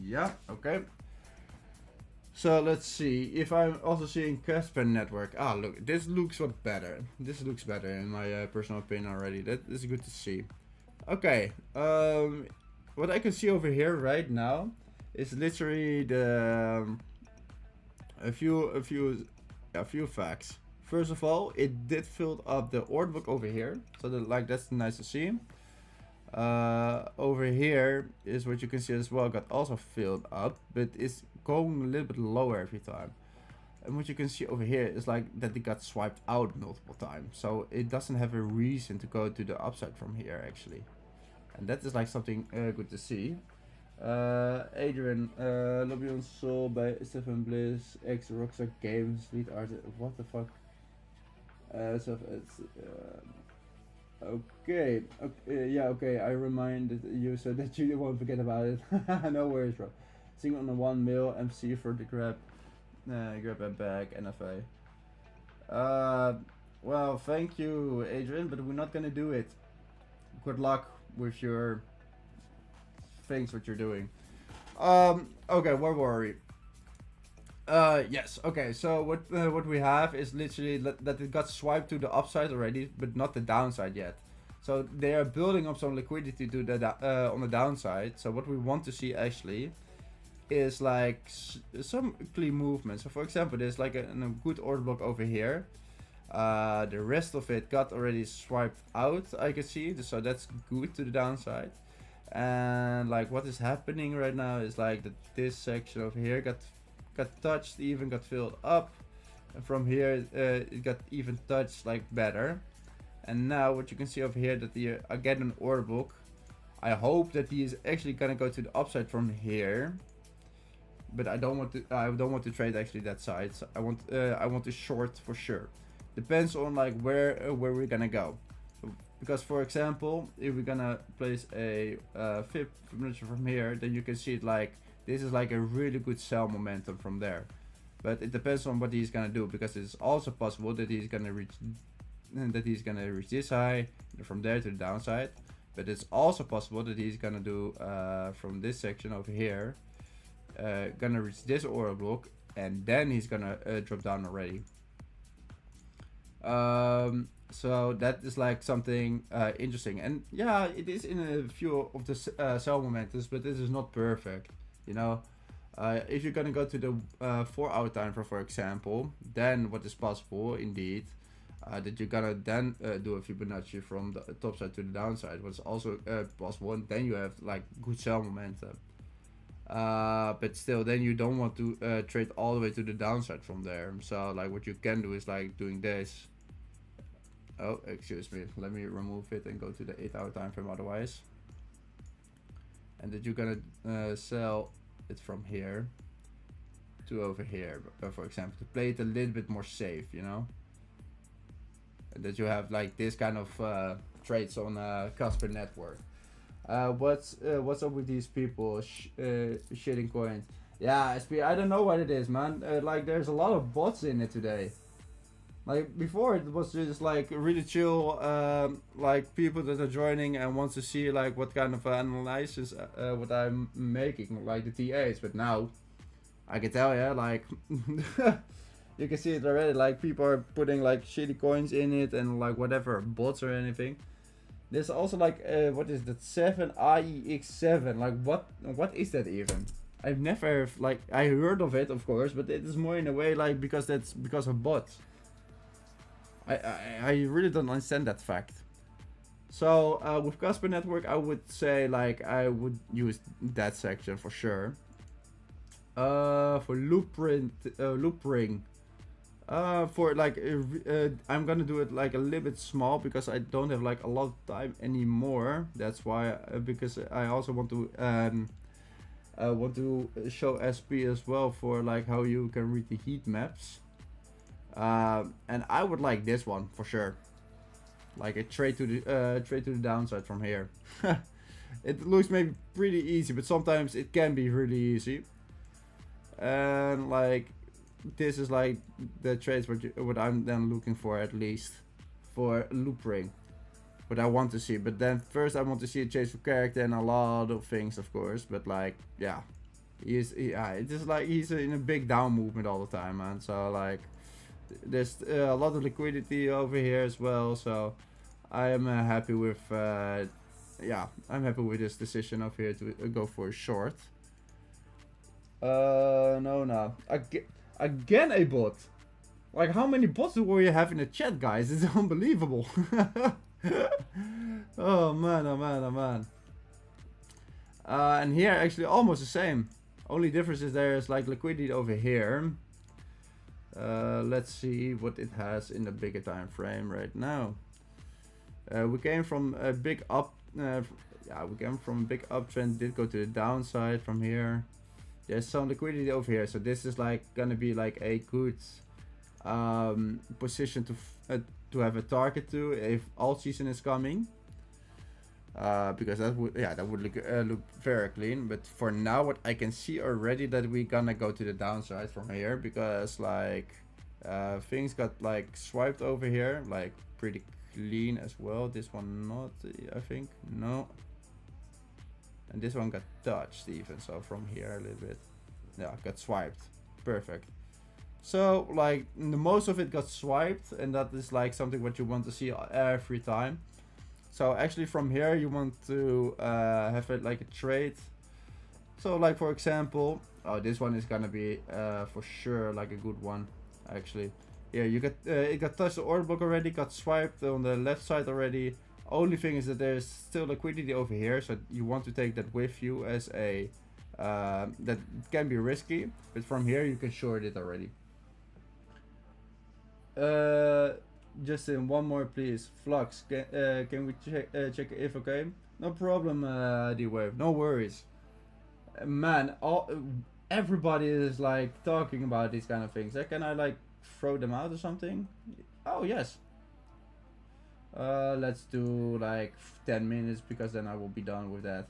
Yeah, okay. So let's see if I'm also seeing Casper network. Ah, look, this looks what better. This looks better in my personal opinion already. That is good to see. Okay, what I can see over here right now is literally the a few facts. First of all, it did fill up the order book over here, so that's nice to see. Over here is what you can see as well, got also filled up, but it's going a little bit lower every time. And what you can see over here is like that it got swiped out multiple times. So it doesn't have a reason to go to the upside from here actually. And that is like something good to see. Adrian, Lobby on Soul by Stephen Bliss, ex Rockstar Games, lead artist. What the fuck? So it's okay. Yeah, okay. I reminded you so that you won't forget about it. No worries, bro. Sing on the 1 mil MC for the grab a bag NFA. Well, thank you, Adrian, but we're not gonna do it. Good luck with your things, what you're doing. Okay, where were we? Yes. Okay. So what we have is literally that it got swiped to the upside already, but not the downside yet. So they are building up some liquidity to the on the downside. So what we want to see actually is like some clean movement. So for example, there's like a good order block over here. The rest of it got already swiped out, I can see. So that's good to the downside. And like what is happening right now is like that this section over here got touched, even got filled up, and from here it got even touched like better. And now what you can see over here that the I get an order book. I hope that he is actually gonna go to the upside from here, but I don't want to trade actually that side. So I want to short for sure. Depends on like where we're gonna go. Because for example, if we're gonna place a Fibonacci from here, then you can see it like this is like a really good sell momentum from there. But it depends on what he's gonna do, because it's also possible that he's gonna reach this high from there to the downside. But it's also possible that he's gonna do from this section over here, gonna reach this order block, and then he's gonna drop down already. So that is like something interesting, and yeah, it is in a few of the sell momentums, but this is not perfect, you know. If you're gonna go to the 4-hour time frame, for example, then what is possible indeed, that you're gonna then do a Fibonacci from the top side to the downside, what's also possible, and then you have like good sell momentum. But still, then you don't want to trade all the way to the downside from there. So like what you can do is like doing this. Oh, excuse me, let me remove it and go to the 8-hour time frame otherwise. And that you're gonna sell it from here to over here, for example, to play it a little bit more safe, you know. And that you have like this kind of trades on Casper network. What's up with these people shitting coins? Yeah, SP, I don't know what it is, man. Like there's a lot of bots in it today. Like before it was just like really chill, like people that are joining and want to see like what kind of analysis what I'm making, like the TAs. But now I can tell you, like you can see it already, like people are putting like shitty coins in it and like whatever bots or anything. There's also like what is that 7 IEX7? Like what is that even? I've never like I heard of it, of course, but it is more in a way like because that's because of bots. I really don't understand that fact. So with Casper Network, I would say like I would use that section for sure. For loop ring, for like I'm gonna do it like a little bit small because I don't have like a lot of time anymore. That's why because I also want to show SP as well for like how you can read the heat maps. And I would like this one for sure, like a trade to the downside from here. It looks maybe pretty easy, but sometimes it can be really easy. And like this is like the trades what I'm then looking for, at least for loop ring, what I want to see. But then first I want to see a chase for character and a lot of things, of course. But like yeah, it's just like he's in a big down movement all the time, man. So like there's a lot of liquidity over here as well, so I am happy with yeah, I'm happy with this decision over here to go for a short. No, again a bot. Like how many bots do we have in the chat, guys? It's unbelievable. Oh man. And here actually almost the same. Only difference is there's like liquidity over here. Let's see what it has in the bigger time frame right now. We came from a big up, yeah, we came from a big uptrend, did go to the downside from here. There's some liquidity over here, so this is like gonna be like a good position to have a target to if alt season is coming. Because that would look very clean. But for now, what I can see already that we're gonna go to the downside from here, because like things got like swiped over here, like pretty clean as well. This one not, I think, no. And this one got touched even, so from here a little bit, yeah, got swiped. Perfect. So like the most of it got swiped, and that is like something what you want to see every time. So actually from here you want to have it like a trade. So like for example, oh, this one is gonna be for sure like a good one actually. Yeah, you got it got touched the order block already, got swiped on the left side already. Only thing is that there's still liquidity over here, so you want to take that with you as a that can be risky, but from here you can short it already. Justin, one more please. Flux, can we check if okay? No problem, D-Wave, no worries. Man, everybody is like talking about these kind of things. Can I like throw them out or something? Oh yes. Let's do like 10 minutes, because then I will be done with that.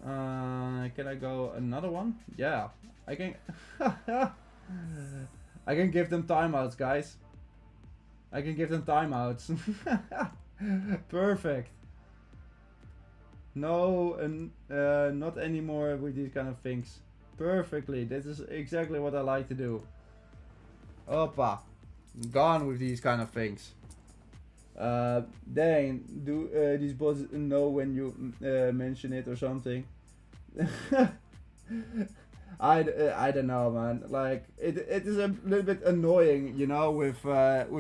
Can I go another one? Yeah, I can. I can give them timeouts, guys. I can give them timeouts. Perfect. No, and not anymore with these kind of things. Perfectly. This is exactly what I like to do. Oppa. Gone with these kind of things. Dang, do these bots know when you mention it or something? I don't know, man. Like it is a little bit annoying, you know, with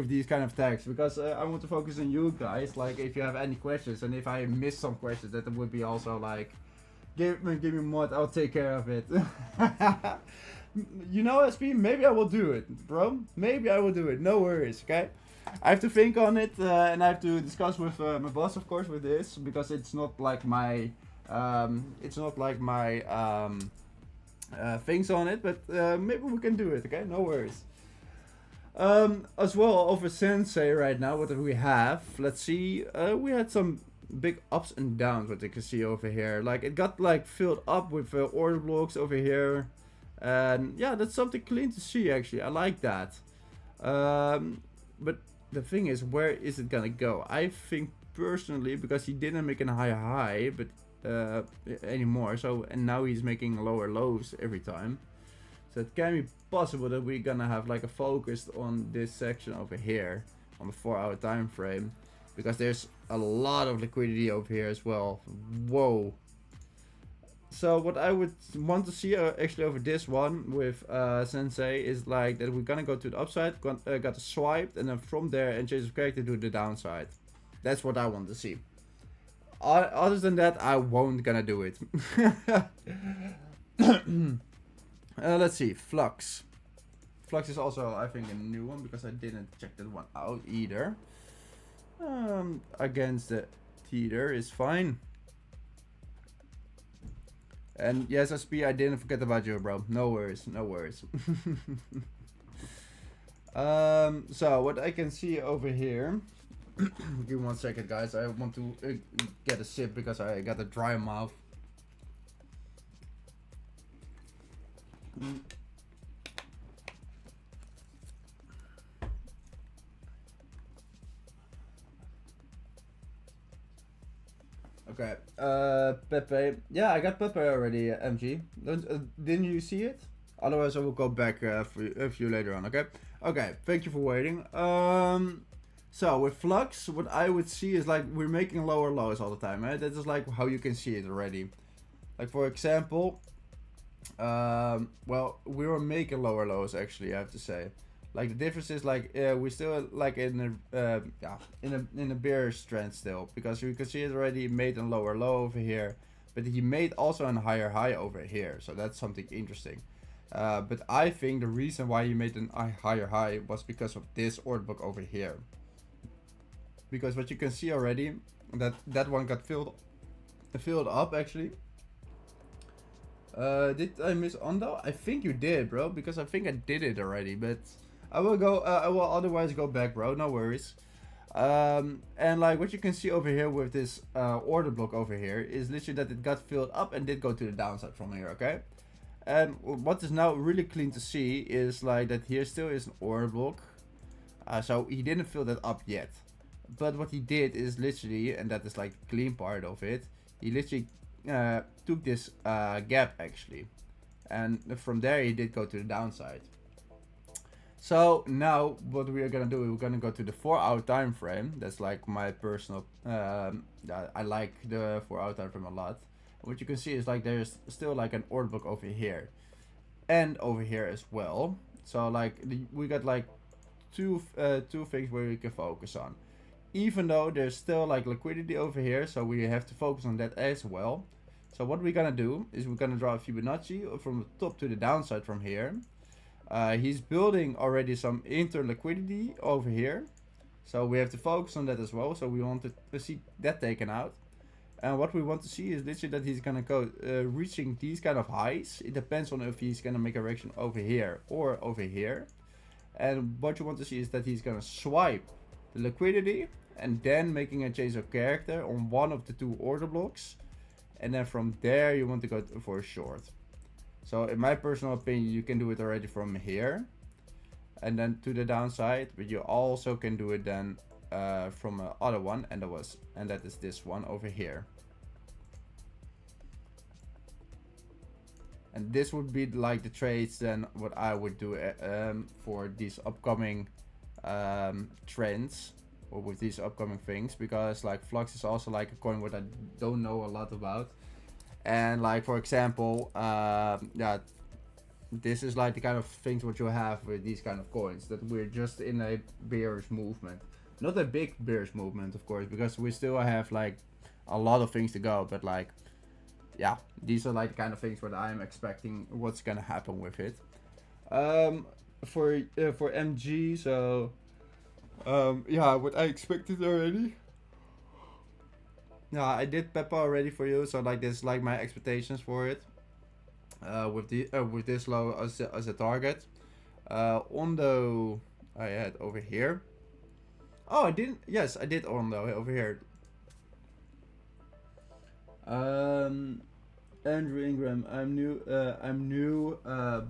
these kind of tags, because I want to focus on you guys. Like if you have any questions, and if I miss some questions, that would be also like, give me mod, I'll take care of it. You know, SP, maybe I will do it, bro. Maybe I will do it. No worries, okay? I have to think on it, and I have to discuss with my boss, of course, with this, because it's not like my things on it, but maybe we can do it, okay? No worries. As well, over Sensei right now, what do we have? Let's see. We had some big ups and downs, what you can see over here. Like it got like filled up with order blocks over here, and yeah, that's something clean to see actually. I like that. But the thing is, where is it gonna go? I think personally, because he didn't make a higher high, but anymore, so, and now he's making lower lows every time, so it can be possible that we're gonna have like a focus on this section over here on the 4-hour time frame, because there's a lot of liquidity over here as well. Whoa. So what I would want to see actually over this one with Sensei is like that we're gonna go to the upside, got swiped, and then from there and change of character to the downside. That's what I want to see. Other than that, I won't gonna do it. Let's see, Flux. Flux is also, I think, a new one, because I didn't check that one out either. Against the Tether is fine. And yes, SP, I didn't forget about you, bro. No worries, no worries. So what I can see over here. Give me 1 second, guys. I want to get a sip because I got a dry mouth. Okay. Pepe. Yeah, I got Pepe already, MG. Didn't you see it? Otherwise, I will go back for a few later on. Okay. Okay. Thank you for waiting. So with Flux, what I would see is like we're making lower lows all the time, right? That is like how you can see it already. Like for example, well, we were making lower lows actually, I have to say. Like the difference is like we're still like in a bearish trend still, because you can see it already made a lower low over here, but he made also a higher high over here. So that's something interesting. But I think the reason why he made a higher high was because of this order book over here. Because what you can see already, that one got filled up actually. Did I miss Ondo? I think you did, bro, because I think I did it already, but I will go, I will otherwise go back, bro, no worries. And like what you can see over here with this order block over here is literally that it got filled up and did go to the downside from here, okay? And what is now really clean to see is like that here still is an order block. So he didn't fill that up yet. But what he did is literally, and that is like the clean part of it, he literally took this gap actually. And from there he did go to the downside. So now what we are gonna do, we're gonna go to the 4-hour time frame. That's like my personal, I like the 4-hour time frame a lot. What you can see is like there's still like an order book over here and over here as well. So like we got like two things where we can focus on. Even though there's still like liquidity over here, so we have to focus on that as well. So what we're gonna do is we're gonna draw a Fibonacci from the top to the downside from here. He's building already some inter-liquidity over here, so we have to focus on that as well. So we want to see that taken out, and what we want to see is literally that he's gonna go reaching these kind of highs. It depends on if he's gonna make a reaction over here or over here, and what you want to see is that he's gonna swipe the liquidity and then making a change of character on one of the two order blocks, and then from there you want to go for a short. So in my personal opinion, you can do it already from here and then to the downside, but you also can do it then from the other one, and that is this one over here. And this would be like the trades then what I would do for these upcoming trends, or with these upcoming things, because like Flux is also like a coin what I don't know a lot about. And like for example, yeah, this is like the kind of things what you have with these kind of coins, that we're just in a bearish movement. Not a big bearish movement, of course, because we still have like a lot of things to go, but like, yeah, these are like the kind of things what I'm expecting what's gonna happen with it. For MG, so yeah, what I expected already. Yeah, I did Peppa already for you, so like this is like my expectations for it. With this low as a target. Ondo I had over here. Oh, I didn't. Yes, I did Ondo over here. Andrew Ingram, I'm new.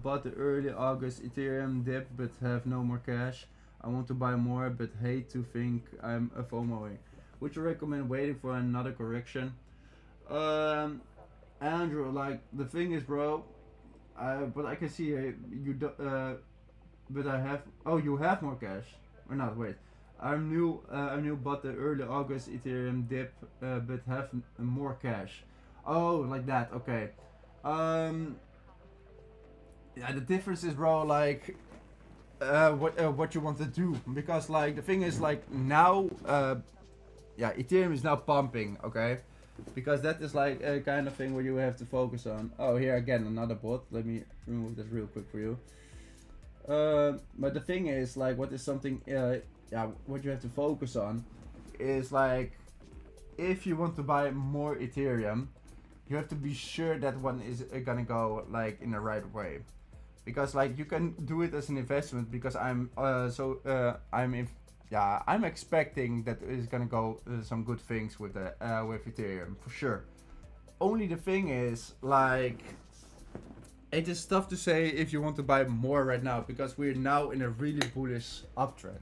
Bought the early August Ethereum dip, but have no more cash. I want to buy more, but hate to think I'm a FOMOing. Would you recommend waiting for another correction? Andrew, like the thing is, bro, but I can see here you do, but I have. Oh, you have more cash or not? Wait, I'm new. Bought the early August Ethereum dip, but have more cash. Oh, like that. Okay. Yeah, the difference is, bro, like what you want to do, because like the thing is like now, yeah, Ethereum is now pumping, okay, because that is like a kind of thing where you have to focus on. Oh, here again another bot. Let me remove this real quick for you. But the thing is like what is something, yeah, what you have to focus on is like if you want to buy more Ethereum, you have to be sure that one is gonna go like in the right way, because like you can do it as an investment, because I'm I'm expecting that it's gonna go some good things with the with Ethereum for sure. Only the thing is like it is tough to say if you want to buy more right now, because we're now in a really bullish uptrend.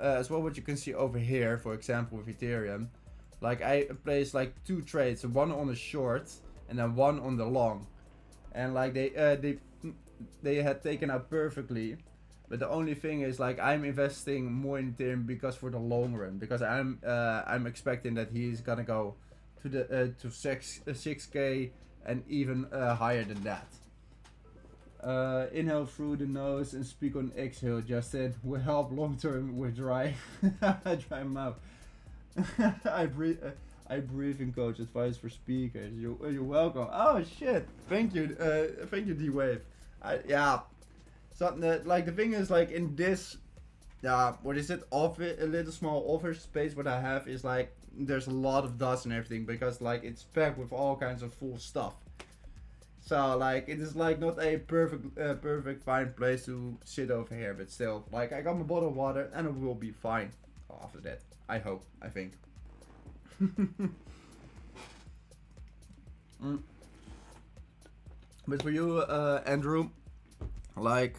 As well, what you can see over here, for example, with Ethereum, like I placed like 2 trades, one on the short and then one on the long, and like they had taken out perfectly. But the only thing is like I'm investing more in Ethereum because for the long run, because I'm expecting that he's gonna go to the to 6K and even higher than that. Inhale through the nose and speak on exhale. Justin will help long term with dry mouth. I breathing coach advice for speakers. You're welcome. Oh shit! Thank you, D-Wave. Yeah. So like the thing is like in this, what is it? Office, a little small office space. What I have is like there's a lot of dust and everything because like it's packed with all kinds of full stuff. So like it is like not a perfect fine place to sit over here, but still like I got my bottle of water and it will be fine after that. I hope. I think. Mm. But for you, Andrew, like,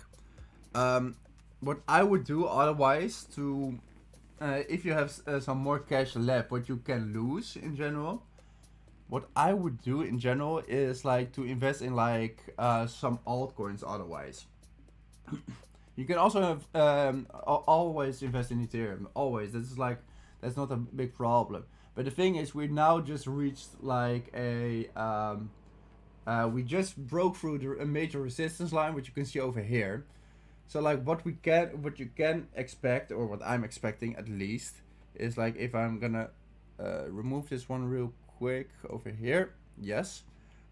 what I would do otherwise to, if you have some more cash left, what you can lose in general, what I would do in general is like to invest in like some altcoins otherwise. You can also have always invest in Ethereum. Always. That's not a big problem. But the thing is, we now just reached like we just broke through a major resistance line, which you can see over here. So like what you can expect, or what I'm expecting at least, is like if I'm gonna remove this one real quick over here. Yes.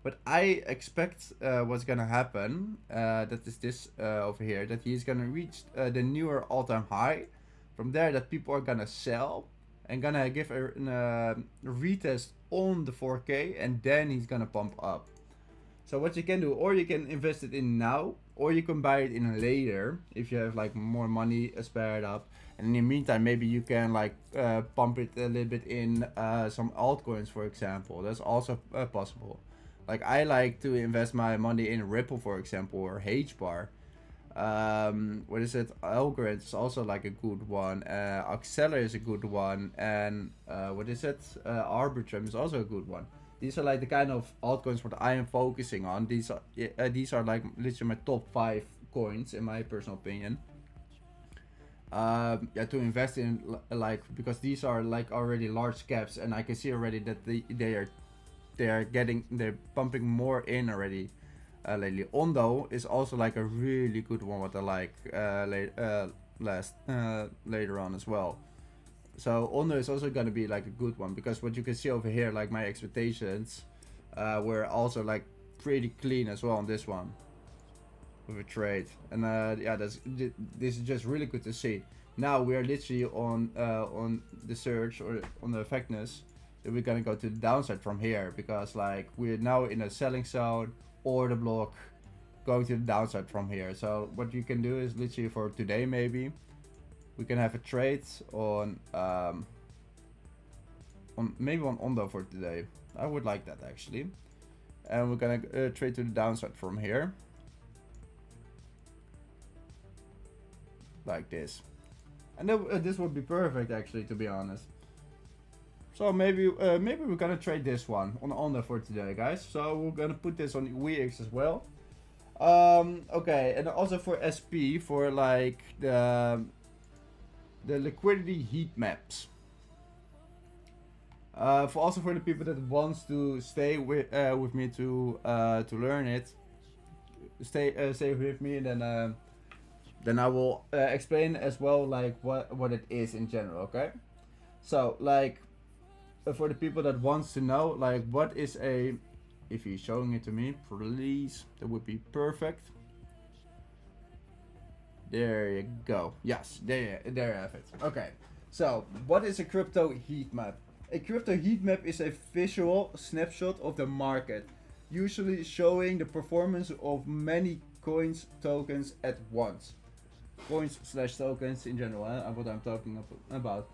But I expect what's gonna happen, that is this over here, that he's gonna reach the newer all-time high. From there, that people are gonna sell and gonna give a retest on the 4K, and then he's gonna pump up. So what you can do, or you can invest it in now, or you can buy it in later if you have like more money spared up. And in the meantime, maybe you can like pump it a little bit in some altcoins, for example. That's also possible. Like I like to invest my money in Ripple, for example, or HBAR. What is it? Algorand is also like a good one. Acceler is a good one, and what is it? Arbitrum is also a good one. These are like the kind of altcoins what I am focusing on. These are like literally my top 5 coins in my personal opinion. Yeah, to invest in, like, because these are like already large caps, and I can see already that they're pumping more in already lately. Ondo is also like a really good one what I like later on as well. So Ondo is also gonna be like a good one, because what you can see over here, like my expectations were also like pretty clean as well on this one with a trade. And yeah, this is just really good to see. Now we are literally on the surge, or on the effectiveness, that we're gonna go to the downside from here, because like we're now in a selling zone or the block, going to the downside from here. So what you can do is literally for today, maybe we can have a trade on maybe on Ondo for today. I would like that actually. And we're gonna trade to the downside from here, like this. And this would be perfect actually, to be honest. So maybe we're gonna trade this one on Ondo for today, guys. So we're gonna put this on WEEX as well. Okay, and also for SP, for like the liquidity heat maps. For the people that wants to stay with me to learn it, stay with me, and then I will explain as well like what it is in general. Okay, so like for the people that wants to know like what is a, if you're showing it to me, please, that would be perfect. There you go. Yes, there you have it. Okay, so what is a crypto heat map? A crypto heat map is a visual snapshot of the market, usually showing the performance of many coins, tokens at once. Coins / tokens in general, what I'm talking about.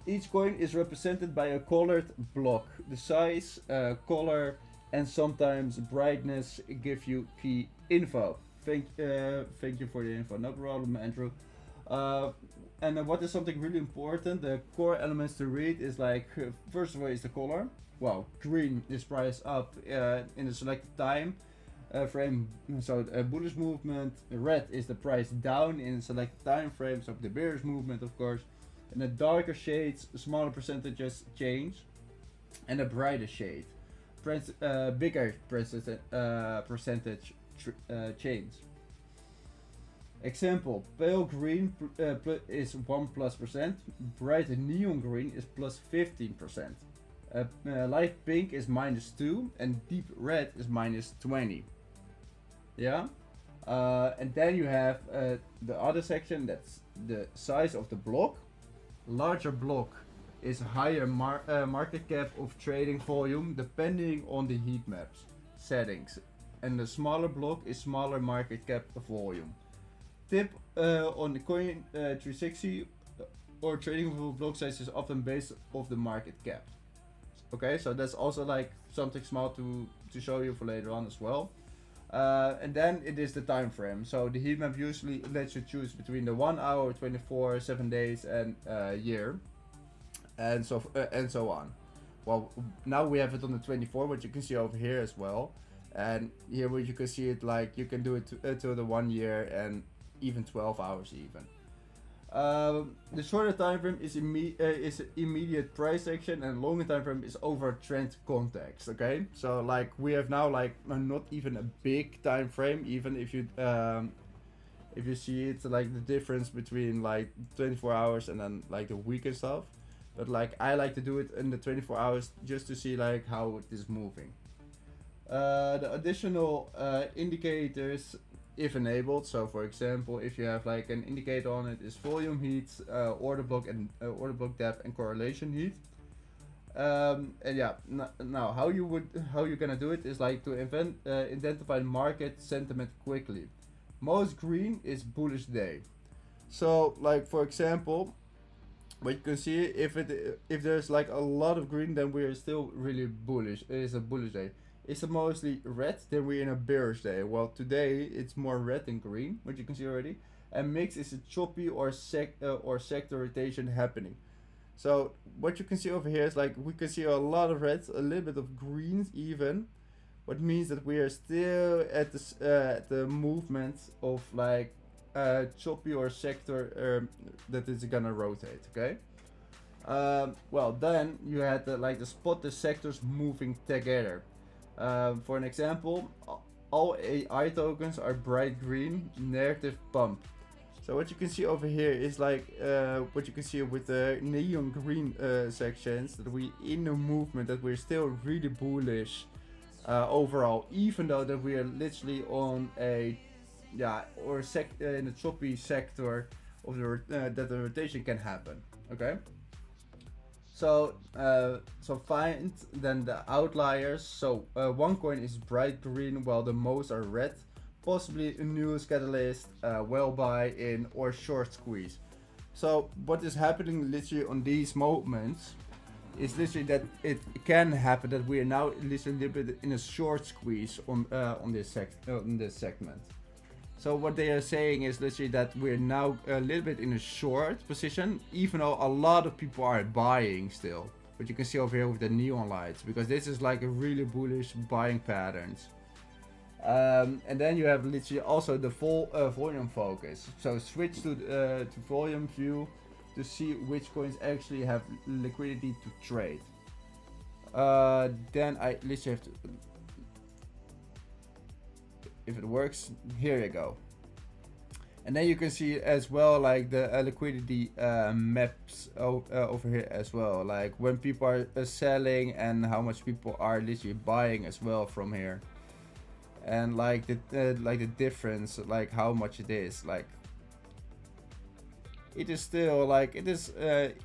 Each coin is represented by a colored block. The size, color, and sometimes brightness give you key info. Thank you for the info. No problem, Andrew. And what is something really important? The core elements to read is like, first of all, is the color. Well, green is price up in a selected time frame, so a bullish movement. Red is the price down in a selected time frame, so the bearish movement, of course. And the darker shades, smaller percentages change, and a brighter shade, bigger percentage change. Example: pale green is 1+%, bright neon green is +15%, light pink is -2, and deep red is -20. Yeah. And then you have the other section, that's the size of the block. Larger block is higher market cap of trading volume depending on the heat maps settings, and the smaller block is smaller market cap volume. Tip on the coin 360 or trading block size is often based off the market cap. Okay, so that's also like something small to show you for later on as well. And then it is the time frame. So the heat map usually lets you choose between the 1 hour, 24, 7 days, and year, and so on. Well, now we have it on the 24, which you can see over here as well. And here where you can see it, like you can do it till the 1 year and even 12 hours even. The shorter time frame is immediate price action, and longer time frame is over trend context. Okay, so like we have now like not even a big time frame, even if you see it, like the difference between like 24 hours and then like the week and stuff. But like I like to do it in the 24 hours just to see like how it is moving. The additional indicators, if enabled, so for example, if you have like an indicator on it, is volume heat, order block and depth, and correlation heat. And yeah, now how you're gonna do it is like to identify market sentiment quickly. Most green is bullish day. So like for example, what you can see, if there's like a lot of green, then we are still really bullish. It is a bullish day. Is it mostly red, then we're in a bearish day. Well, today it's more red than green, which you can see already. And mix is a choppy or sector rotation happening. So what you can see over here is like we can see a lot of reds, a little bit of greens even, what means that we are still at the movement of like choppy or sector that is gonna rotate. Okay. Well, then you had to spot the sectors moving together. For an example, all AI tokens are bright green, narrative pump. So what you can see over here is like what you can see with the neon green sections, that we in a movement that we're still really bullish overall, even though that we are literally on a in a choppy sector of that the rotation can happen. Okay. So find then the outliers. So one coin is bright green while the most are red, possibly a news catalyst, well buy in, or short squeeze. So what is happening literally on these moments is literally that it can happen that we are now literally a little bit in a short squeeze on this segment. So what they are saying is literally that we're now a little bit in a short position, even though a lot of people are buying still. But you can see over here with the neon lights, because this is like a really bullish buying patterns. And then you have literally also the full volume focus. So switch to volume view to see which coins actually have liquidity to trade. Then I literally have to, if it works, here you go. And then you can see as well like the liquidity maps over here as well, like when people are selling and how much people are literally buying as well from here, and like the difference, like how much it is. Like it is still like it is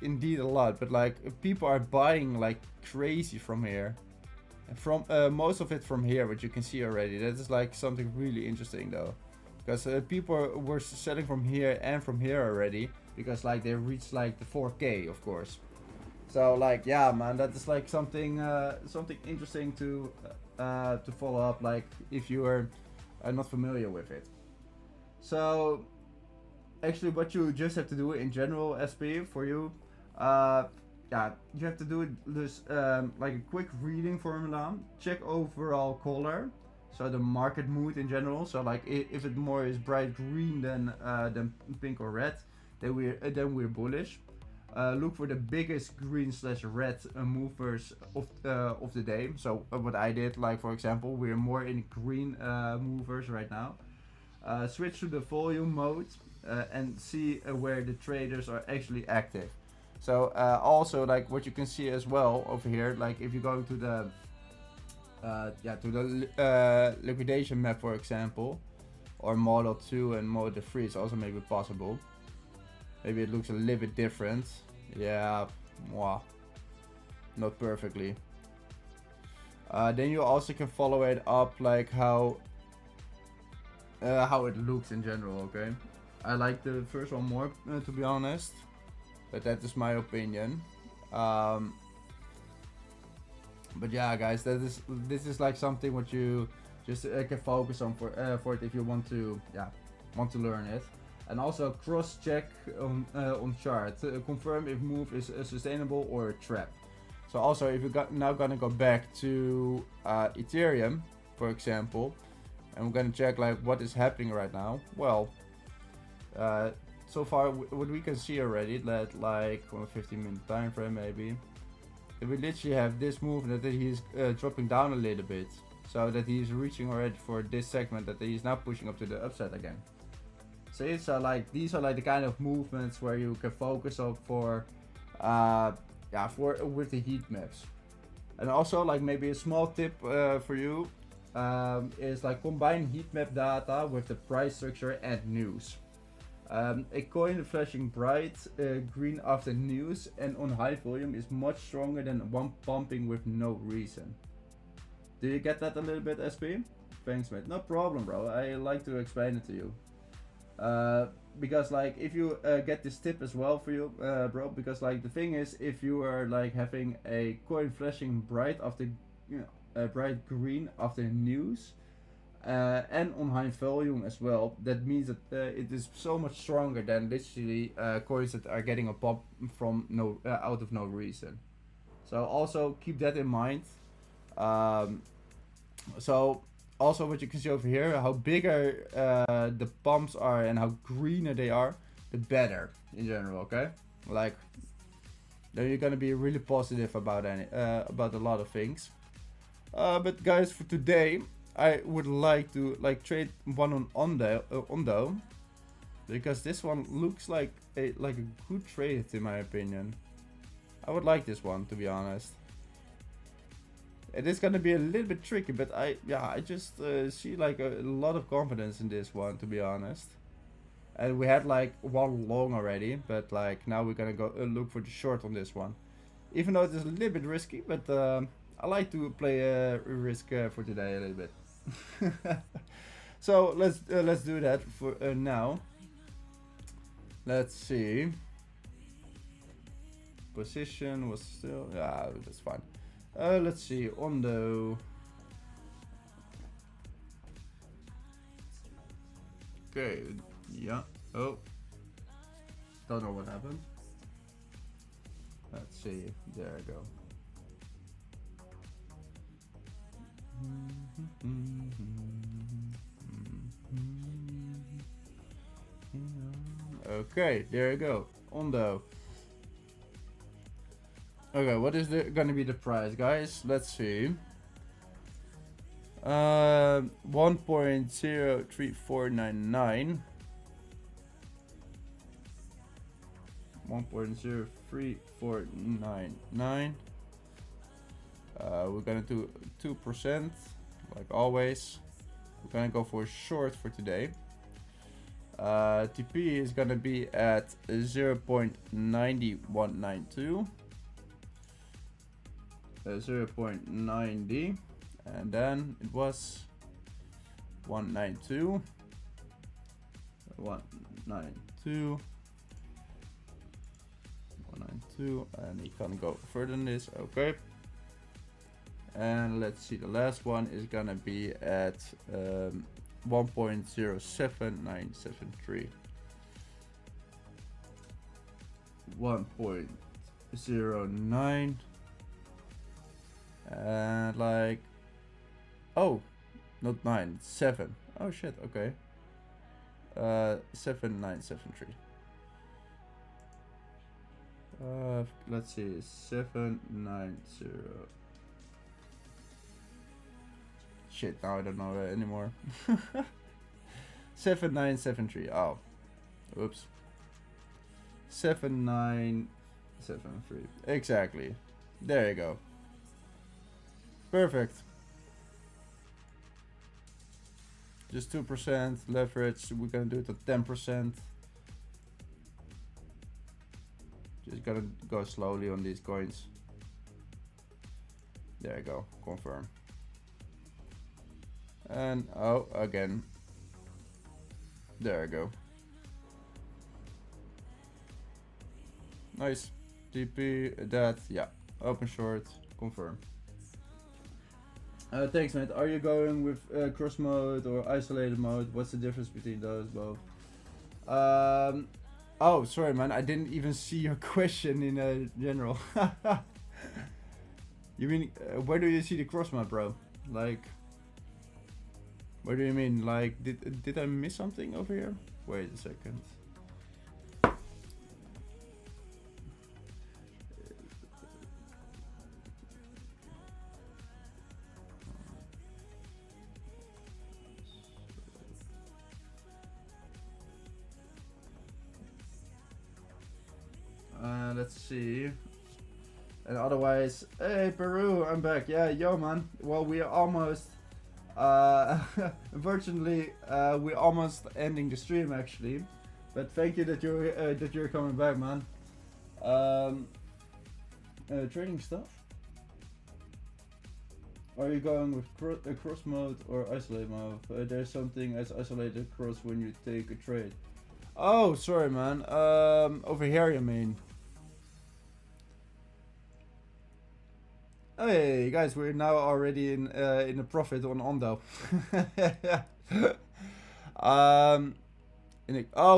indeed a lot, but like people are buying like crazy from here. From most of it from here, which you can see already. That is like something really interesting though, because people were selling from here and from here already, because like they reached like the 4K, of course. So like yeah, man, that is like something interesting to follow up, like if you are not familiar with it. So actually, what you just have to do in general, SP, for you. Yeah, you have to do it this like a quick reading formula. Check overall color, so the market mood in general. So like if it more is bright green than pink or red, then we're bullish. Look for the biggest green/red movers of the day. So what I did, like for example, we're more in green movers right now. Switch to the volume mode and see where the traders are actually active. So also like what you can see as well over here, like if you go to the liquidation map, for example, or Model 2 and Model 3 is also maybe possible. Maybe it looks a little bit different. Yeah, wow, not perfectly. Then you also can follow it up like how it looks in general. Okay, I like the first one more, to be honest, but that is my opinion. But yeah, guys, this is like something what you just can focus on for it if you want to learn it. And also cross check on chart to confirm if move is sustainable or a trap. So also if you now gonna go back to Ethereum, for example, and we're gonna check like what is happening right now. Well, so far what we can see already that like on a 15-minute time frame maybe, we literally have this movement that he's dropping down a little bit, so that he's reaching already for this segment that he's now pushing up to the upside again. See, so like these are like the kind of movements where you can focus on for with the heat maps. And also like maybe a small tip for you is like combine heat map data with the price structure and news. A coin flashing bright green after news and on high volume is much stronger than one pumping with no reason. Do you get that a little bit, SP? Thanks, mate. No problem, bro. I like to explain it to you. Because like if you get this tip as well for you, bro, because like the thing is, if you are like having a coin flashing bright after, bright green after news, and on high volume as well, that means that it is so much stronger than literally coins that are getting a pop from out of no reason. So also keep that in mind. So also what you can see over here, how bigger the pumps are and how greener they are, the better in general. Okay, like then you're gonna be really positive about about a lot of things. But guys, for today I would like to trade one on Ondo, because this one looks like a good trade in my opinion. I would like this one, to be honest. It is gonna be a little bit tricky, but I just see like a lot of confidence in this one, to be honest. And we had like one long already, but like now we're gonna go look for the short on this one. Even though it is a little bit risky, but I like to play risk for today a little bit. So let's do that for now. Let's see. Position was still, that's fine. Let's see, Ondo. Okay, yeah. Oh, don't know what happened. Let's see. There I go. Okay, there you go. Ondo. Okay, what is gonna be the price, guys? Let's see. 1.03499. 1.03499. We're gonna do 2%, like always. We're gonna go for a short for today. TP is gonna be at 0.9192. 0.90, and then it was 192, 192, 192, and you can't go further than this. Okay, and let's see, the last one is gonna be at 1.07973. 1.09, and like, oh, not 9, 7. Oh shit, okay. 7973. Let's see, 790. Shit, now I don't know anymore. 7973. Oh, oops. 7973. Exactly. There you go. Perfect. Just 2% leverage. We're gonna do it at 10%. Just gotta go slowly on these coins. There you go, confirm. And oh, again. There you go. Nice. TP, that, yeah. Open short, confirm. Thanks, mate. Are you going with cross mode or isolated mode? What's the difference between those both? Oh, sorry, man. I didn't even see your question in general. You mean, where do you see the cross mode, bro? Like, what do you mean? Like, did I miss something over here? Wait a second. Let's see. And otherwise, hey Peru, I'm back. Yeah, yo man. Well, we are almost, unfortunately, we're almost ending the stream actually. But thank you that you're coming back, man. Trading stuff. Are you going with cross mode or isolate mode? There's something as isolated cross when you take a trade. Oh, sorry, man. Over here, you mean? Hey guys, we're now already in a profit on Ondo.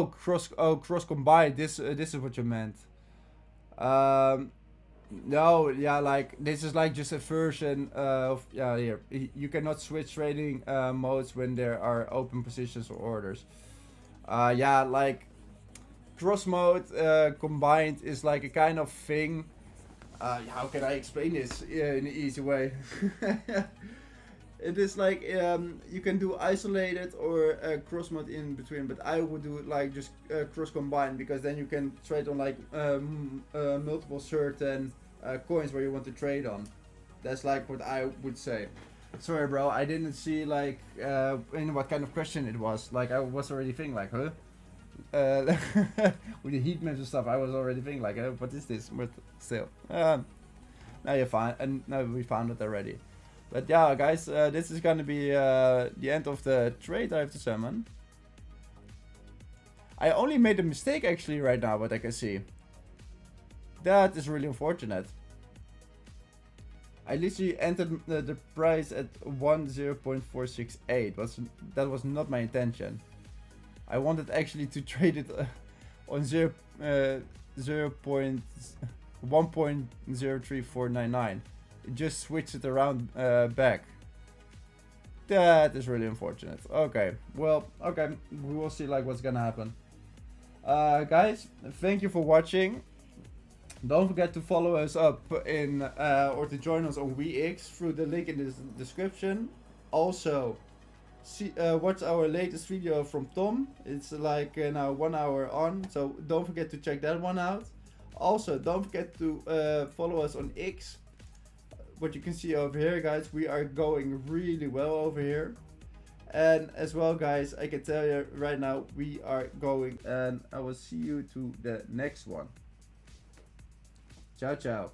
Cross combined. This is what you meant. No, yeah, like this is like just a version of here. You cannot switch trading modes when there are open positions or orders. Yeah, like cross mode combined is like a kind of thing. How can I explain this in an easy way? It is like you can do isolated or cross mode in between, but I would do like just cross combined, because then you can trade on like multiple certain coins where you want to trade on. That's like what I would say. Sorry, bro, I didn't see like in what kind of question it was. Like I was already thinking like, huh? With the heat maps and stuff, I was already thinking like, what is this? But still, now you're fine, and now we found it already. But yeah, guys, this is gonna be the end of the trade, I have to say, man. I only made a mistake actually right now, what I can see. That is really unfortunate. I literally entered the price at 10.468. That was not my intention. I wanted actually to trade it on 1.03499. It just switched it around back. That is really unfortunate. Okay, well, okay, we will see like what's gonna happen. Guys, thank you for watching. Don't forget to follow us up in or to join us on WEEX through the link in the description. Also, watch our latest video from Tom. It's like now 1 hour on, so don't forget to check that one out. Also, don't forget to follow us on X. What you can see over here, guys, we are going really well over here. And as well, guys, I can tell you right now, we are going, and I will see you to the next one. Ciao, ciao.